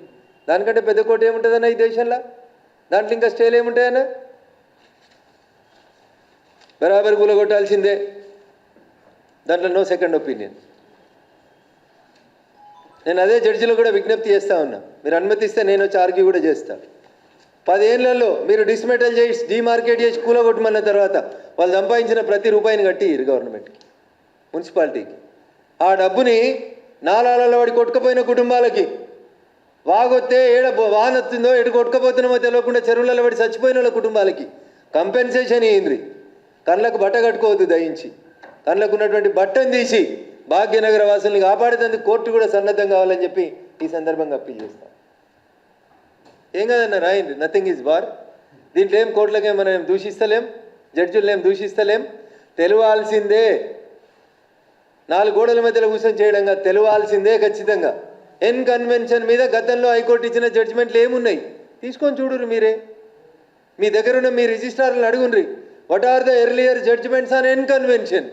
Speaker 11: దానికంటే పెద్ద కోర్టు ఏముంటుందన్న ఈ దేశంలో? దాంట్లో ఇంకా స్టేలు ఏముంటాయన్నా? బరాబర్ కూలగొట్టాల్సిందే, దాంట్లో నో సెకండ్ ఒపీనియన్. నేను అదే జడ్జిలో కూడా విజ్ఞప్తి చేస్తూ ఉన్నా, మీరు అనుమతిస్తే నేను వచ్చి ఆర్గ్యూ కూడా చేస్తాను. 10 ఏళ్లలో మీరు డిస్మెటల్ చేసి డిమార్కెట్ చేసి కూలగొట్టమన్న తర్వాత వాళ్ళు సంపాదించిన ప్రతి రూపాయిని కట్టిరు గవర్నమెంట్కి, మున్సిపాలిటీకి. ఆ డబ్బుని నాలాలలో వాడి కొట్టుకుపోయిన కుటుంబాలకి, వాగొత్తే ఏడ వానొత్తుందో ఎటు కొట్టుకుపోతున్నామో తెలియకుండా చెరువులలో పడి చచ్చిపోయిన వాళ్ళ కుటుంబాలకి కంపెన్సేషన్ ఇయ్యింది. కళ్ళకు బట్ట కట్టుకోవద్దు దయించి, కళ్ళకు ఉన్నటువంటి బట్టను తీసి భాగ్యనగర వాసుల్ని కాపాడేందుకు కోర్టు కూడా సన్నద్ధం కావాలని చెప్పి ఈ సందర్భంగా అప్పీల్ చేస్తాం. ఏం కాదన్న రాయండి, నథింగ్ ఈజ్ వార్. దీంట్లో ఏం కోర్టులకేం మనం ఏం దూషిస్తలేం, జడ్జిలను ఏం దూషిస్తలేం. తెలియాల్సిందే, 4 గోడల మధ్యలో కూర్చొని చేయడంగా తెలియాల్సిందే ఖచ్చితంగా. ఎన్ కన్వెన్షన్ మీద గతంలో హైకోర్టు ఇచ్చిన జడ్జిమెంట్లు ఏమున్నాయి తీసుకొని చూడురు మీరే. మీ దగ్గర ఉన్న మీ రిజిస్ట్రార్లను అడుగుండ్రి, what are the earlier judgements on N convention.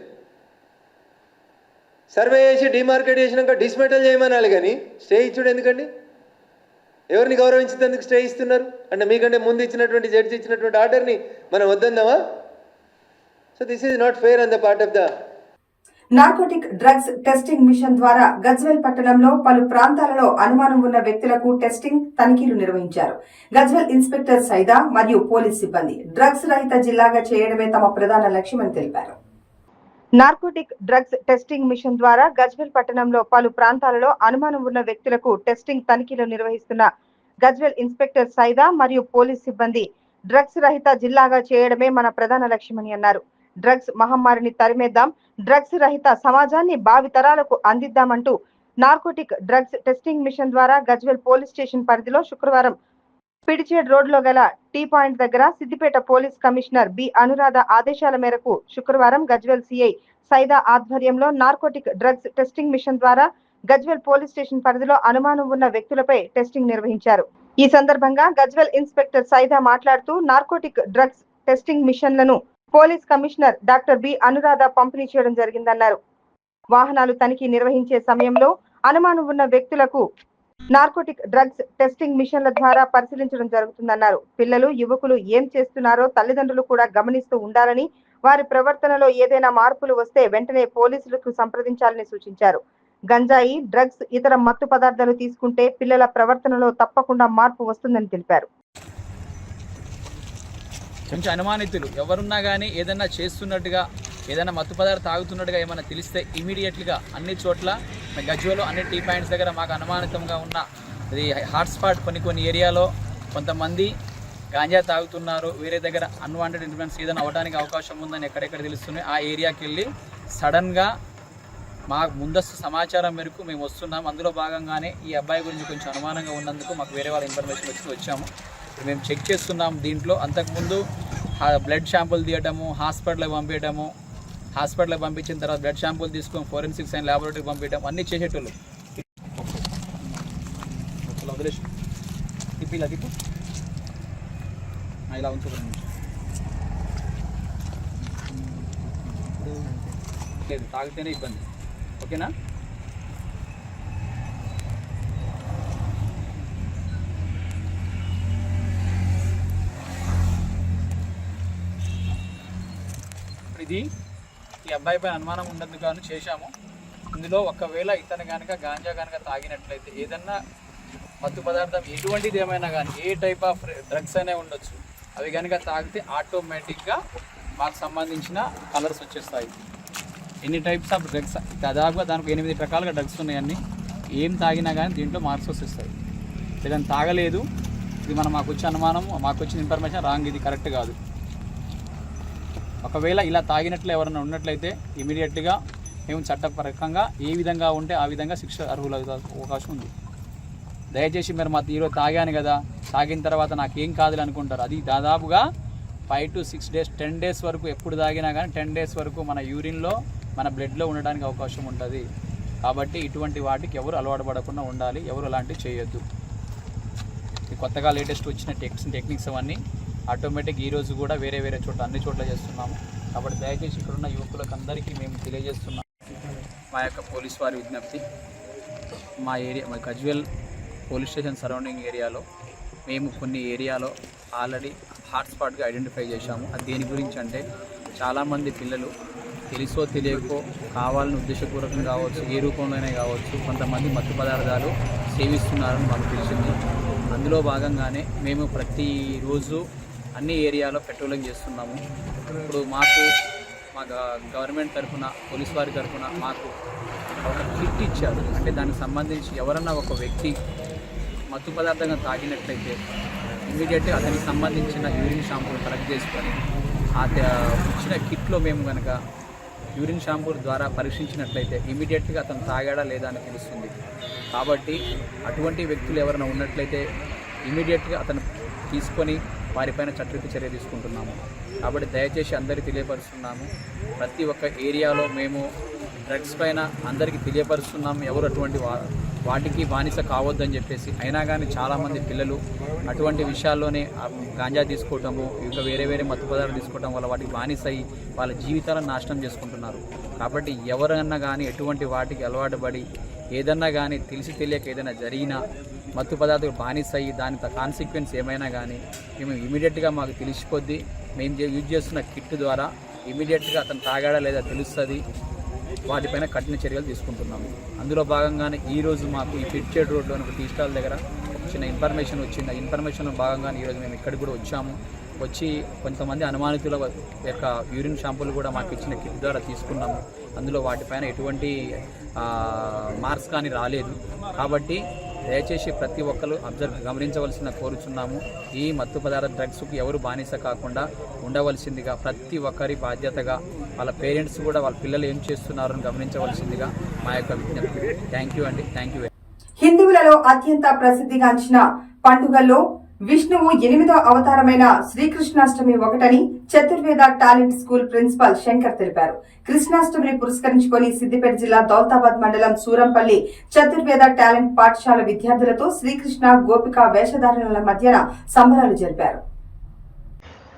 Speaker 11: Survey చేసి డిమార్కెట్ చేసినాక డిస్మెటల్ చేయమనాలి, కానీ స్టే ఇచ్చుడు ఎందుకండి? ఎవరిని గౌరవించేందుకు స్టే ఇస్తున్నారు అంటే మీకంటే ముందు ఇచ్చినటువంటి జడ్జి ఇచ్చినటువంటి ఆర్డర్ని మనం వద్దందామా? So this is not fair on the part of the.
Speaker 1: Narcotic drugs testing machine ద్వారా గజ్వేల్ పట్టణంలో పలు ప్రాంతాలలో అనుమానం ఉన్న వ్యక్తులకు టెస్టింగ్ తనిఖీలు నిర్వహించారు. గజ్వేల్ ఇన్స్పెక్టర్ సైదా మరియు పోలీస్ సిబ్బంది డ్రగ్స్ రహిత జిల్లాగా చేయడమే తమ ప్రధాన లక్ష్యమని తెలిపారు. నార్కోటిక్ డ్రగ్స్ టెస్టింగ్ మిషన్ ద్వారా గజ్వేల్ పట్టణంలో పలు ప్రాంతాలలో అనుమానం ఉన్న వ్యక్తులకు టెస్టింగ్ తనిఖీలు నిర్వహిస్తున్న గజ్వేల్ ఇన్స్పెక్టర్ సైదా మరియు పోలీస్ సిబ్బంది డ్రగ్స్ రహిత జిల్లాగా చేయడమే మన ప్రధాన లక్ష్యమని అన్నారు. డ్రగ్స్ మహమ్మారిని తరిమేద్దాం, డ్రగ్స్ రహిత సమాజాన్ని భావితరాలకు అందిద్దామంటూ నార్కోటిక్ డ్రగ్స్ టెస్టింగ్ మిషన్ ద్వారా గజ్వేల్ పోలీస్ స్టేషన్ పరిధిలో శుక్రవారం పిడిచేడ్ రోడ్లో గల టీ పాయింట్ దగ్గర Siddipet police commissioner B Anuradha ఆదేశాల మేరకు శుక్రవారం గజ్వేల్ సిఐ సైదా ఆధ్వర్యంలో నార్కోటిక్ డ్రగ్స్ టెస్టింగ్ మిషన్ ద్వారా గజ్వేల్ పోలీస్ స్టేషన్ పరిధిలో అనుమానం ఉన్న వ్యక్తులపై టెస్టింగ్ నిర్వహించారు. ఈ సందర్భంగా గజ్వేల్ ఇన్స్పెక్టర్ సైదా మాట్లాడుతూ నార్కోటిక్ డ్రగ్స్ టెస్టింగ్ మిషన్లను police commissioner doctor B Anuradha పంపిణీ చేయడం జరిగిందన్నారు. వాహనాలు తనిఖీ నిర్వహించే సమయంలో అనుమానం ఉన్న వ్యక్తులకు నార్కోటిక్ డ్రగ్స్ టెస్టింగ్ మిషన్ల ద్వారా పరిశీలించడం జరుగుతుందన్నారు. పిల్లలు, యువకులు ఏం చేస్తున్నారో తల్లిదండ్రులు కూడా గమనిస్తూ ఉండాలని, వారి ప్రవర్తనలో ఏదైనా మార్పులు వస్తే వెంటనే పోలీసులకు సంప్రదించాలని సూచించారు. గంజాయి, డ్రగ్స్, ఇతర మత్తు పదార్థాలు తీసుకుంటే పిల్లల ప్రవర్తనలో తప్పకుండా మార్పు వస్తుందని తెలిపారు.
Speaker 12: కొంచెం అనుమానితులు ఎవరున్నా కానీ ఏదైనా చేస్తున్నట్టుగా, ఏదైనా మత్తు పదార్థం తాగుతున్నట్టుగా ఏమైనా తెలిస్తే ఇమీడియట్గా అన్ని చోట్ల గజ్వేల్లో అన్ని టీ పాయింట్స్ దగ్గర మాకు అనుమానితంగా ఉన్న ఇది హాట్స్పాట్ కొన్ని ఏరియాలో కొంతమంది గాంజా తాగుతున్నారు, వేరే దగ్గర అన్వాంటెడ్ ఇన్ఫ్లుయెన్స్ ఏదైనా అవ్వడానికి అవకాశం ఉందని ఎక్కడెక్కడ తెలుస్తున్నాయి ఆ ఏరియాకి వెళ్ళి సడన్గా మాకు ముందస్తు సమాచారం మేరకు మేము వస్తున్నాం. అందులో భాగంగానే ఈ అబ్బాయి గురించి కొంచెం అనుమానంగా ఉన్నందుకు మాకు వేరే వాళ్ళ ఇన్ఫర్మేషన్ వచ్చాము. మేము చెక్ చేస్తున్నాం. దీంట్లో అంతకుముందు బ్లడ్ షాంపుల్ తీయటము, హాస్పిటల్కి పంపించడము, హాస్పిటల్కి పంపించిన తర్వాత బ్లడ్ షాంపుల్ తీసుకొని ఫోరెన్సిక్స్ అండ్ ల్యాబొరేటరీకి పంపించడం అన్నీ చేసేటోళ్ళు. వదిలేసి తిప్పిలా తిప్పు ఇలా ఉంచుకోండి. లేదు తాగితేనే ఇబ్బంది, ఓకేనా? ఇది ఈ అబ్బాయి పైన అనుమానం ఉన్నందుకు గాను చేశాము. ఇందులో ఒకవేళ ఇతను కనుక గాంజా కనుక తాగినట్లయితే ఏదన్నా మత్తు పదార్థం ఎటువంటిది ఏమైనా కానీ ఏ టైప్ ఆఫ్ డ్రగ్స్ అయినా ఉండొచ్చు, అవి కనుక తాగితే ఆటోమేటిక్గా మాకు సంబంధించిన కలర్స్ వచ్చేస్తాయి. ఎన్ని టైప్స్ ఆఫ్ డ్రగ్స్, దాదాపుగా దానికి 8 రకాలుగా డ్రగ్స్ ఉన్నాయన్నీ. ఏం తాగినా కానీ దీంట్లో మార్క్స్ వచ్చేస్తాయి. ఏదైనా తాగలేదు, ఇది మాకు వచ్చే అనుమానం, మాకు వచ్చిన ఇన్ఫర్మేషన్ రాంగ్, ఇది కరెక్ట్ కాదు. ఒకవేళ ఇలా తాగినట్లు ఎవరైనా ఉన్నట్లయితే ఇమీడియట్గా మేము చట్టపరంగా ఏ విధంగా ఉంటే ఆ విధంగా శిక్ష అర్హుల అవకాశం ఉంది. దయచేసి మీరు ఈరోజు తాగాను కదా, తాగిన తర్వాత నాకేం కాదులే అనుకుంటారు. అది దాదాపుగా 5 to 6 days 10 days వరకు ఎప్పుడు తాగినా కానీ 10 days వరకు మన యూరిన్లో మన బ్లడ్లో ఉండడానికి అవకాశం ఉంటుంది. కాబట్టి ఇటువంటి వాటికి ఎవరు అలవాటు పడకుండా ఉండాలి, ఎవరు అలాంటివి చేయొద్దు. కొత్తగా లేటెస్ట్ వచ్చిన టెక్నిక్స్ అవన్నీ ఆటోమేటిక్ ఈరోజు కూడా వేరే చోట్ల అన్ని చోట్ల చేస్తున్నాము. కాబట్టి దయచేసి ఇక్కడున్న యువకులకు అందరికీ మేము తెలియజేస్తున్నాం మా యొక్క పోలీస్ వారి విజ్ఞప్తి. మా గజ్వేల్ పోలీస్ స్టేషన్ సరౌండింగ్ ఏరియాలో మేము కొన్ని ఏరియాలో ఆల్రెడీ హాట్స్పాట్గా ఐడెంటిఫై చేశాము. అది దేని గురించి అంటే చాలామంది పిల్లలు తెలుసో తెలియకో కావాలని ఉద్దేశపూర్వకం కావచ్చు, ఏ రూపంలోనే కావచ్చు, కొంతమంది మత్తు పదార్థాలు సేవిస్తున్నారని మాకు తెలిసింది. అందులో భాగంగానే మేము ప్రతిరోజు అన్ని ఏరియాలో పెట్రోలింగ్ చేస్తున్నాము. ఇప్పుడు మా గవర్నమెంట్ తరఫున పోలీస్ వారి తరఫున మాకు ఒక కిట్ ఇచ్చారు. అంటే దానికి సంబంధించి ఎవరన్నా ఒక వ్యక్తి మత్తు పదార్థంగా తాగినట్లయితే ఇమీడియట్గా అతనికి సంబంధించిన యూరిన్ షాంపూలు కలెక్ట్ చేసుకొని ఇచ్చిన కిట్లో మేము కనుక యూరిన్ షాంపూ ద్వారా పరీక్షించినట్లయితే ఇమీడియట్గా అతను తాగాడా లేదా అని తెలుస్తుంది. కాబట్టి అటువంటి వ్యక్తులు ఎవరైనా ఉన్నట్లయితే ఇమీడియట్గా అతను తీసుకొని వారిపైన చట్టరీత్యా చర్య తీసుకుంటున్నాము. కాబట్టి దయచేసి అందరికీ తెలియపరుస్తున్నాము, ప్రతి ఒక్క ఏరియాలో మేము డ్రగ్స్ పైన అందరికీ తెలియపరుస్తున్నాము, ఎవరు అటువంటి వాటికి బానిస కావద్దని చెప్పేసి. అయినా కానీ చాలామంది పిల్లలు అటువంటి విషయాల్లోనే గాంజా తీసుకోవటము, ఇంకా వేరే మత్తు పదార్థాలు తీసుకోవటం వల్ల వాటికి బానిస అయ్యి వాళ్ళ జీవితాలను నాశనం చేసుకుంటున్నారు. కాబట్టి ఎవరన్నా కానీ ఎటువంటి వాటికి అలవాటు పడి ఏదన్నా కానీ తెలిసి తెలియక ఏదైనా జరిగినా మత్తు పదార్థాలు బానిస అయ్యి దాని కాన్సిక్వెన్స్ ఏమైనా కానీ మేము ఇమీడియట్గా మాకు తెలిసిపోద్ది. మేము యూజ్ చేస్తున్న కిట్ ద్వారా ఇమీడియట్గా అతను తాగాడా లేదా తెలుస్తుంది, వాటిపైన కఠిన చర్యలు తీసుకుంటున్నాము. అందులో భాగంగానే ఈరోజు మాకు ఈ పిట్చేడ్ రోడ్లోని ఒక టీ స్టాల్ దగ్గర ఒక చిన్న ఇన్ఫర్మేషన్ వచ్చింది. ఆ ఇన్ఫర్మేషన్లో భాగంగానే ఈరోజు మేము ఇక్కడికి కూడా వచ్చి కొంతమంది అనుమానితుల యొక్క యూరిన్ షాంపూలు కూడా మాకు ఇచ్చిన కిట్ ద్వారా తీసుకున్నాము. అందులో వాటిపైన ఎటువంటి మార్క్స్ కానీ రాలేదు. కాబట్టి దయచేసి ప్రతి ఒక్కరు గమనించవలసిన కోరుచున్నాము. ఈ మత్తు పదార్థ డ్రగ్స్కి ఎవరు బానిస కాకుండా ఉండవలసిందిగా ప్రతి ఒక్కరి బాధ్యతగా వాళ్ళ పేరెంట్స్ కూడా వాళ్ళ పిల్లలు ఏం చేస్తున్నారని గమనించవలసిందిగా మా యొక్క విజ్ఞప్తి. థ్యాంక్ యూ అండి. Thank you.
Speaker 1: హిందువులలో అత్యంత ప్రసిద్ధిగాంచిన పండుగల్లో విష్ణువు 8వ అవతారమైన శ్రీకృష్ణాష్టమి ఒకటని Chaturveda talent school principal Shankar తెలిపారు. కృష్ణాష్టమిని పురస్కరించుకొని సిద్దిపేట జిల్లా దౌలతాబాద్ మండలం సూరంపల్లి చతుర్వేద టాలెంట్ పాఠశాల విద్యార్థులతో శ్రీకృష్ణ గోపిక వేషధారణల మధ్యన సంబరాలు జరిపారు.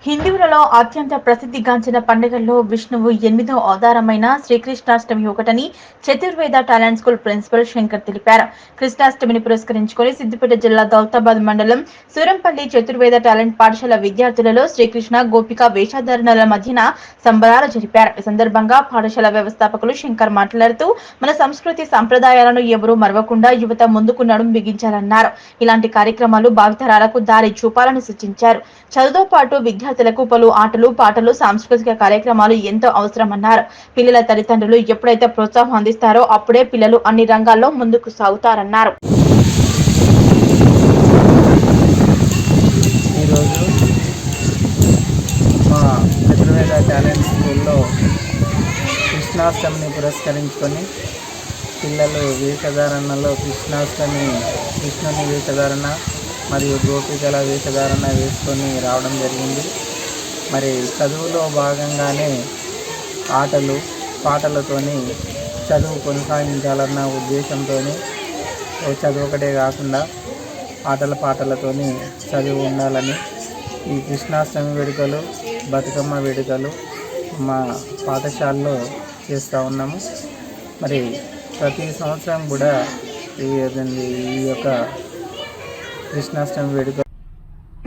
Speaker 2: హిందువులలో అత్యంత ప్రసిద్ధిగాంచిన పండుగల్లో విష్ణువు 8వ అవతారమైన శ్రీకృష్ణాష్టమి ఒకటని Chaturveda talent school principal Shankar తెలిపారు. కృష్ణాష్టమిని పురస్కరించుకొని సిద్దిపేట జిల్లా దౌలతాబాద్ మండలం సూరంపల్లి చతుర్వేద టాలెంట్ పాఠశాల విద్యార్థులలో శ్రీకృష్ణ గోపిక వేషధారణల మధ్యన సంబరాలు జరిపారు. ఈ సందర్భంగా పాఠశాల వ్యవస్థాపకులు శంకర్ మాట్లాడుతూ మన సంస్కృతి సంప్రదాయాలను ఎవరూ మరవకుండా యువత ముందుకు నడుం బిగించాలన్నారు. ఇలాంటి కార్యక్రమాలు భావితరాలకు దారి చూపాలని సూచించారు. చదువుతో పాటు విద్యార్థులకు పలు ఆటలు పాటలు సాంస్కృతిక కార్యక్రమాలు ఎంతో అవసరమన్నారు. పిల్లల తల్లిదండ్రులు ఎప్పుడైతే ప్రోత్సాహం అందిస్తారో అప్పుడే పిల్లలు అన్ని రంగాల్లో ముందుకు సాగుతారన్నారు.
Speaker 13: ఈరోజు మా చతుర్వేద టాలెంట్ స్కూల్లో కృష్ణాష్టమిని పురస్కరించుకొని పిల్లలు వేషధారణలో కృష్ణుని వేషధారణ మరియు గోపికల వేషధారణ వేసుకొని రావడం జరిగింది. మరి చదువులో భాగంగానే ఆటలు పాటలతోని చదువు కొనసాగించాలన్న ఉద్దేశంతో చదువు ఒకటే కాకుండా ఆటల పాటలతోని చదువు ఉండాలని ఈ కృష్ణాష్టమి వేడుకలు బతుకమ్మ వేడుకలు మా పాఠశాలలో చేస్తూ ఉన్నాము. మరి ప్రతి సంవత్సరం కూడా ఈ యొక్క కృష్ణాష్టమి వేడుక.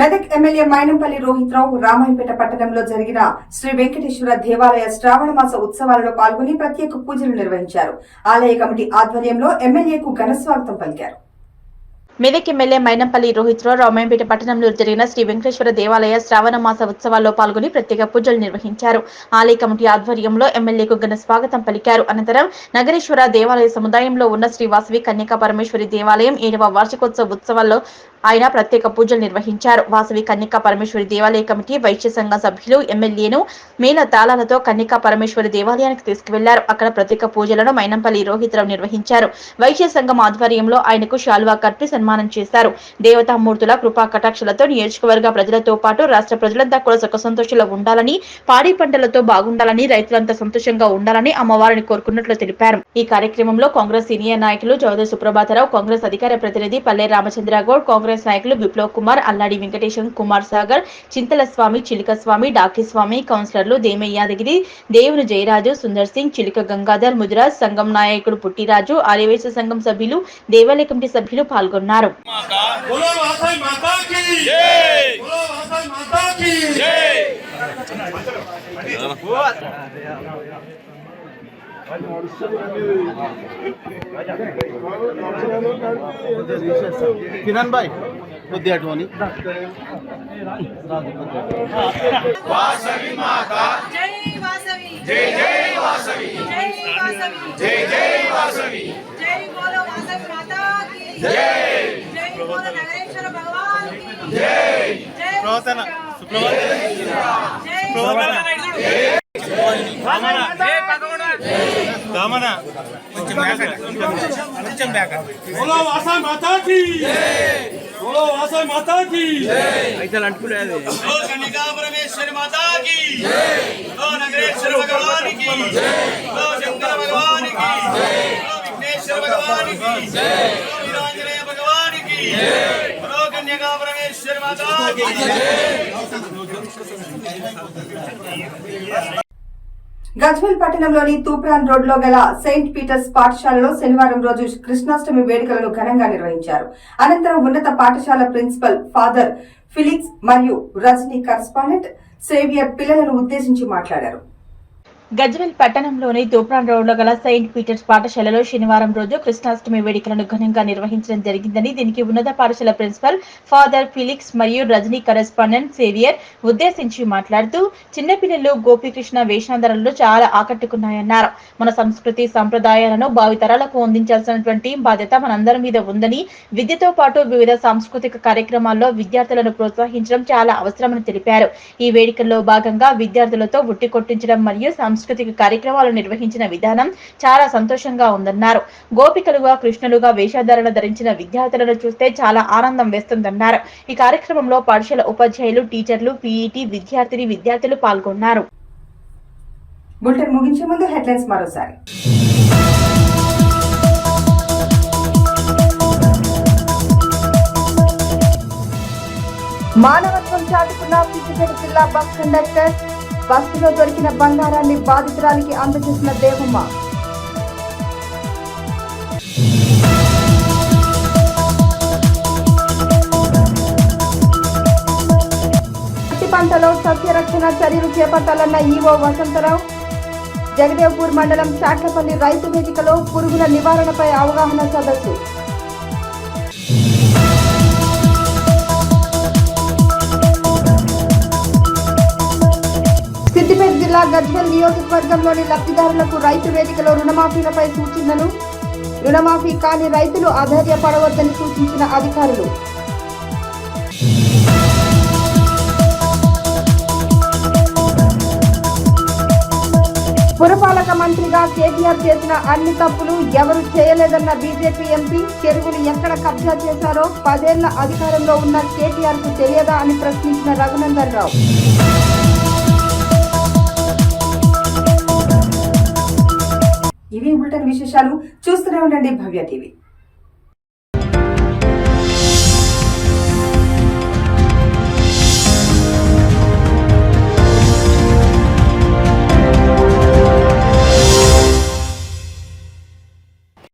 Speaker 1: మెదక్ ఎమ్మెల్యే మైనంపల్లి రోహిత్ రావు రామాయంపేట పట్టణంలో జరిగిన శ్రీ వెంకటేశ్వర దేవాలయ శ్రావణ మాస ఉత్సవాలలో పాల్గొని ప్రత్యేక పూజలు నిర్వహించారు. ఆలయ కమిటీ ఆధ్వర్యంలో ఎమ్మెల్యేకు ఘన స్వాగతం పలికారు.
Speaker 2: మెదక్ ఎమ్మెల్యే మైనంపల్లి రోహిత్ రావు రామాయంపేట పట్టణంలో జరిగిన శ్రీ వెంకటేశ్వర దేవాలయ శ్రావణ మాస ఉత్సవాల్లో పాల్గొని ప్రత్యేక పూజలు నిర్వహించారు. ఆలయ కమిటీ ఆధ్వర్యంలో ఎమ్మెల్యేకు ఘన స్వాగతం పలికారు. అనంతరం నగరేశ్వర దేవాలయ సముదాయంలో ఉన్న శ్రీ వాసవి కన్యకా పరమేశ్వరి దేవాలయం 7వ వార్షికోత్సవ ఉత్సవాల్లో ఆయన ప్రత్యేక పూజలు నిర్వహించారు. వాసవి కన్యకా పరమేశ్వరి దేవాలయ కమిటీ వైశ్య సంఘ సభ్యులు ఎమ్మెల్యేను మేళ తాళాలతో కన్యకా పరమేశ్వరి దేవాలయానికి తీసుకువెళ్లారు. అక్కడ ప్రత్యేక పూజలను మైనంపల్లి రోహితరావు నిర్వహించారు. వైశ్య సంఘం ఆధ్వర్యంలో ఆయనకు శాలువా కప్పి సన్మానం చేశారు. దేవతామూర్తుల కృపా కటాక్షలతో నియోజకవర్గ ప్రజలతో పాటు రాష్ట్ర ప్రజలంతా కూడా సుఖ సంతోషాలు ఉండాలని, పాడి పంటలతో బాగుండాలని, రైతులంతా సంతోషంగా ఉండాలని అమ్మవారిని కోరుకున్నట్లు తెలిపారు. ఈ కార్యక్రమంలో కాంగ్రెస్ సీనియర్ నాయకులు చౌదరి సుప్రభాతరావు, కాంగ్రెస్ అధికార ప్రతినిధి పల్లె రామచంద్రగౌడ్, కాంగ్రెస్ నాయకులు విప్లవ్ కుమార్, అల్లాడి వెంకటేశం, కుమార్ సాగర్, చింతల స్వామి, చిలిక స్వామి, డాకి స్వామి, కౌన్సిలర్లు దేమె యాదగిరి, దేవుని జయరాజు, సుందర్ సింగ్, చిలిక గంగాధర్, ముదిరాజ్, సంఘం నాయకుడు పుట్టిరాజు, ఆర్యవేశ సంఘం సభ్యులు, దేవాలయ కమిటీ సభ్యులు పాల్గొన్నారు.
Speaker 4: किरण भाई కొద్దిగా అటువని వాసవి మాత జై వాసవి జై జై వాసవి జై వాసవి జై జై వాసవి జై బోలో వాసవి మాత की జై జై బోలో నగరేశ్వర భగవాన్ की జై జై ప్రవతన సుప్రభాత జై बोलो वासवी माता की बोलो वासवी माता की ऐसा अंटुकुनेది बोलो कन्यका परमेश्वरी माता की बोलो नगरेश्वर भगवान की बोलो शंकर भगवान की बोलो विघ्नेश्वर भगवान की बोलो वीरांजनेय भगवान की बोलो कन्यका परमेश्वरी माता की
Speaker 1: గజ్వేల్ పట్టణంలోని తూప్రాన్ రోడ్లో గల సెయింట్ పీటర్స్ పాఠశాలలో శనివారం రోజు కృష్ణాష్టమి వేడుకలను ఘనంగా నిర్వహించారు. అనంతరం ఉన్నత పాఠశాల ప్రిన్సిపల్ ఫాదర్ ఫిలిక్స్ మరియు రజనీ కరస్పాండెంట్ సేవియర్ పిల్లలను ఉద్దేశించి మాట్లాడారు.
Speaker 2: గజ్వేల్ పట్టణంలోని తూప్రాన్ రోడ్లో గల సెయింట్ పీటర్స్ పాఠశాలలో శనివారం రోజు కృష్ణాష్టమి వేడుకలను ఘనంగా నిర్వహించడం జరిగిందని దీనికి ఉన్నత పాఠశాల ప్రిన్సిపల్ ఫాదర్ ఫిలిక్స్ మరియు రజనీ కరెస్పాండెంట్ సేవియర్ ఉద్దేశించి మాట్లాడుతూ చిన్నపిల్లలు గోపీకృష్ణ వేషాధారణలు చాలా ఆకట్టుకున్నాయన్నారు. మన సంస్కృతి సంప్రదాయాలను భావితరాలకు అందించాల్సినటువంటి బాధ్యత మనందరి మీద ఉందని, విద్యతో పాటు వివిధ సాంస్కృతిక కార్యక్రమాల్లో విద్యార్థులను ప్రోత్సహించడం చాలా అవసరమని తెలిపారు. ఈ వేడుకల్లో భాగంగా విద్యార్థులతో ఉట్టి కొట్టించడం మరియు సాంస్కృతిక కార్యక్రమాలు నిర్వహించిన విధానం చాలా సంతోషంగా ఉందన్నారు. గోపికలుగా కృష్ణులుగా వేషధారణ ధరించిన విద్యార్థులను చూస్తే చాలా ఆనందం వేస్తుందన్నారు. ఈ కార్యక్రమంలో పాఠశాల ఉపాధ్యాయులు, టీచర్లు, పీఈటీ విద్యార్థులు పాల్గొన్నారు.
Speaker 1: బులెటిన్ ముగించే ముందు హెడ్లైన్స్ మరోసారి. మానవత్వం చాటుకున్న సిద్దిపేట జిల్లా బస్ కండక్టర్, బస్సులో దొరికిన బంగారాన్ని బాధితురాలికి అందజేసిన దేవమ్మ. పత్తి పంటలో సస్యరక్షణ చర్యలు చేపట్టాలన్న ఈవో వసంతరావు. జగదేవ్పూర్ మండలం చాట్లపల్లి రైతు వేదికలో పురుగుల నివారణపై అవగాహన సదస్సు. సిద్దిపేట జిల్లా గజ్వేల్ నియోజకవర్గంలోని లబ్ధిదారులకు రైతు వేదికలో రుణమాఫీలపై సూచనలు. రుణమాఫీ కాని రైతులు అధైర్యపడవద్దని సూచించిన అధికారులు. పురపాలక మంత్రిగా కేటీఆర్ చేసిన అన్ని తప్పులు ఎవరు చేయలేదన్న బీజేపీ ఎంపీ. చెరువులు ఎక్కడ కబ్జా చేశారో 10 ఏళ్ల అధికారంలో ఉన్న కేటీఆర్ కు తెలియదా అని ప్రశ్నించిన రఘునందన్ రావు. ఇవి బులెటిన్ విశేషాలు. చూస్తూనే ఉండండి భవ్య టీవీ.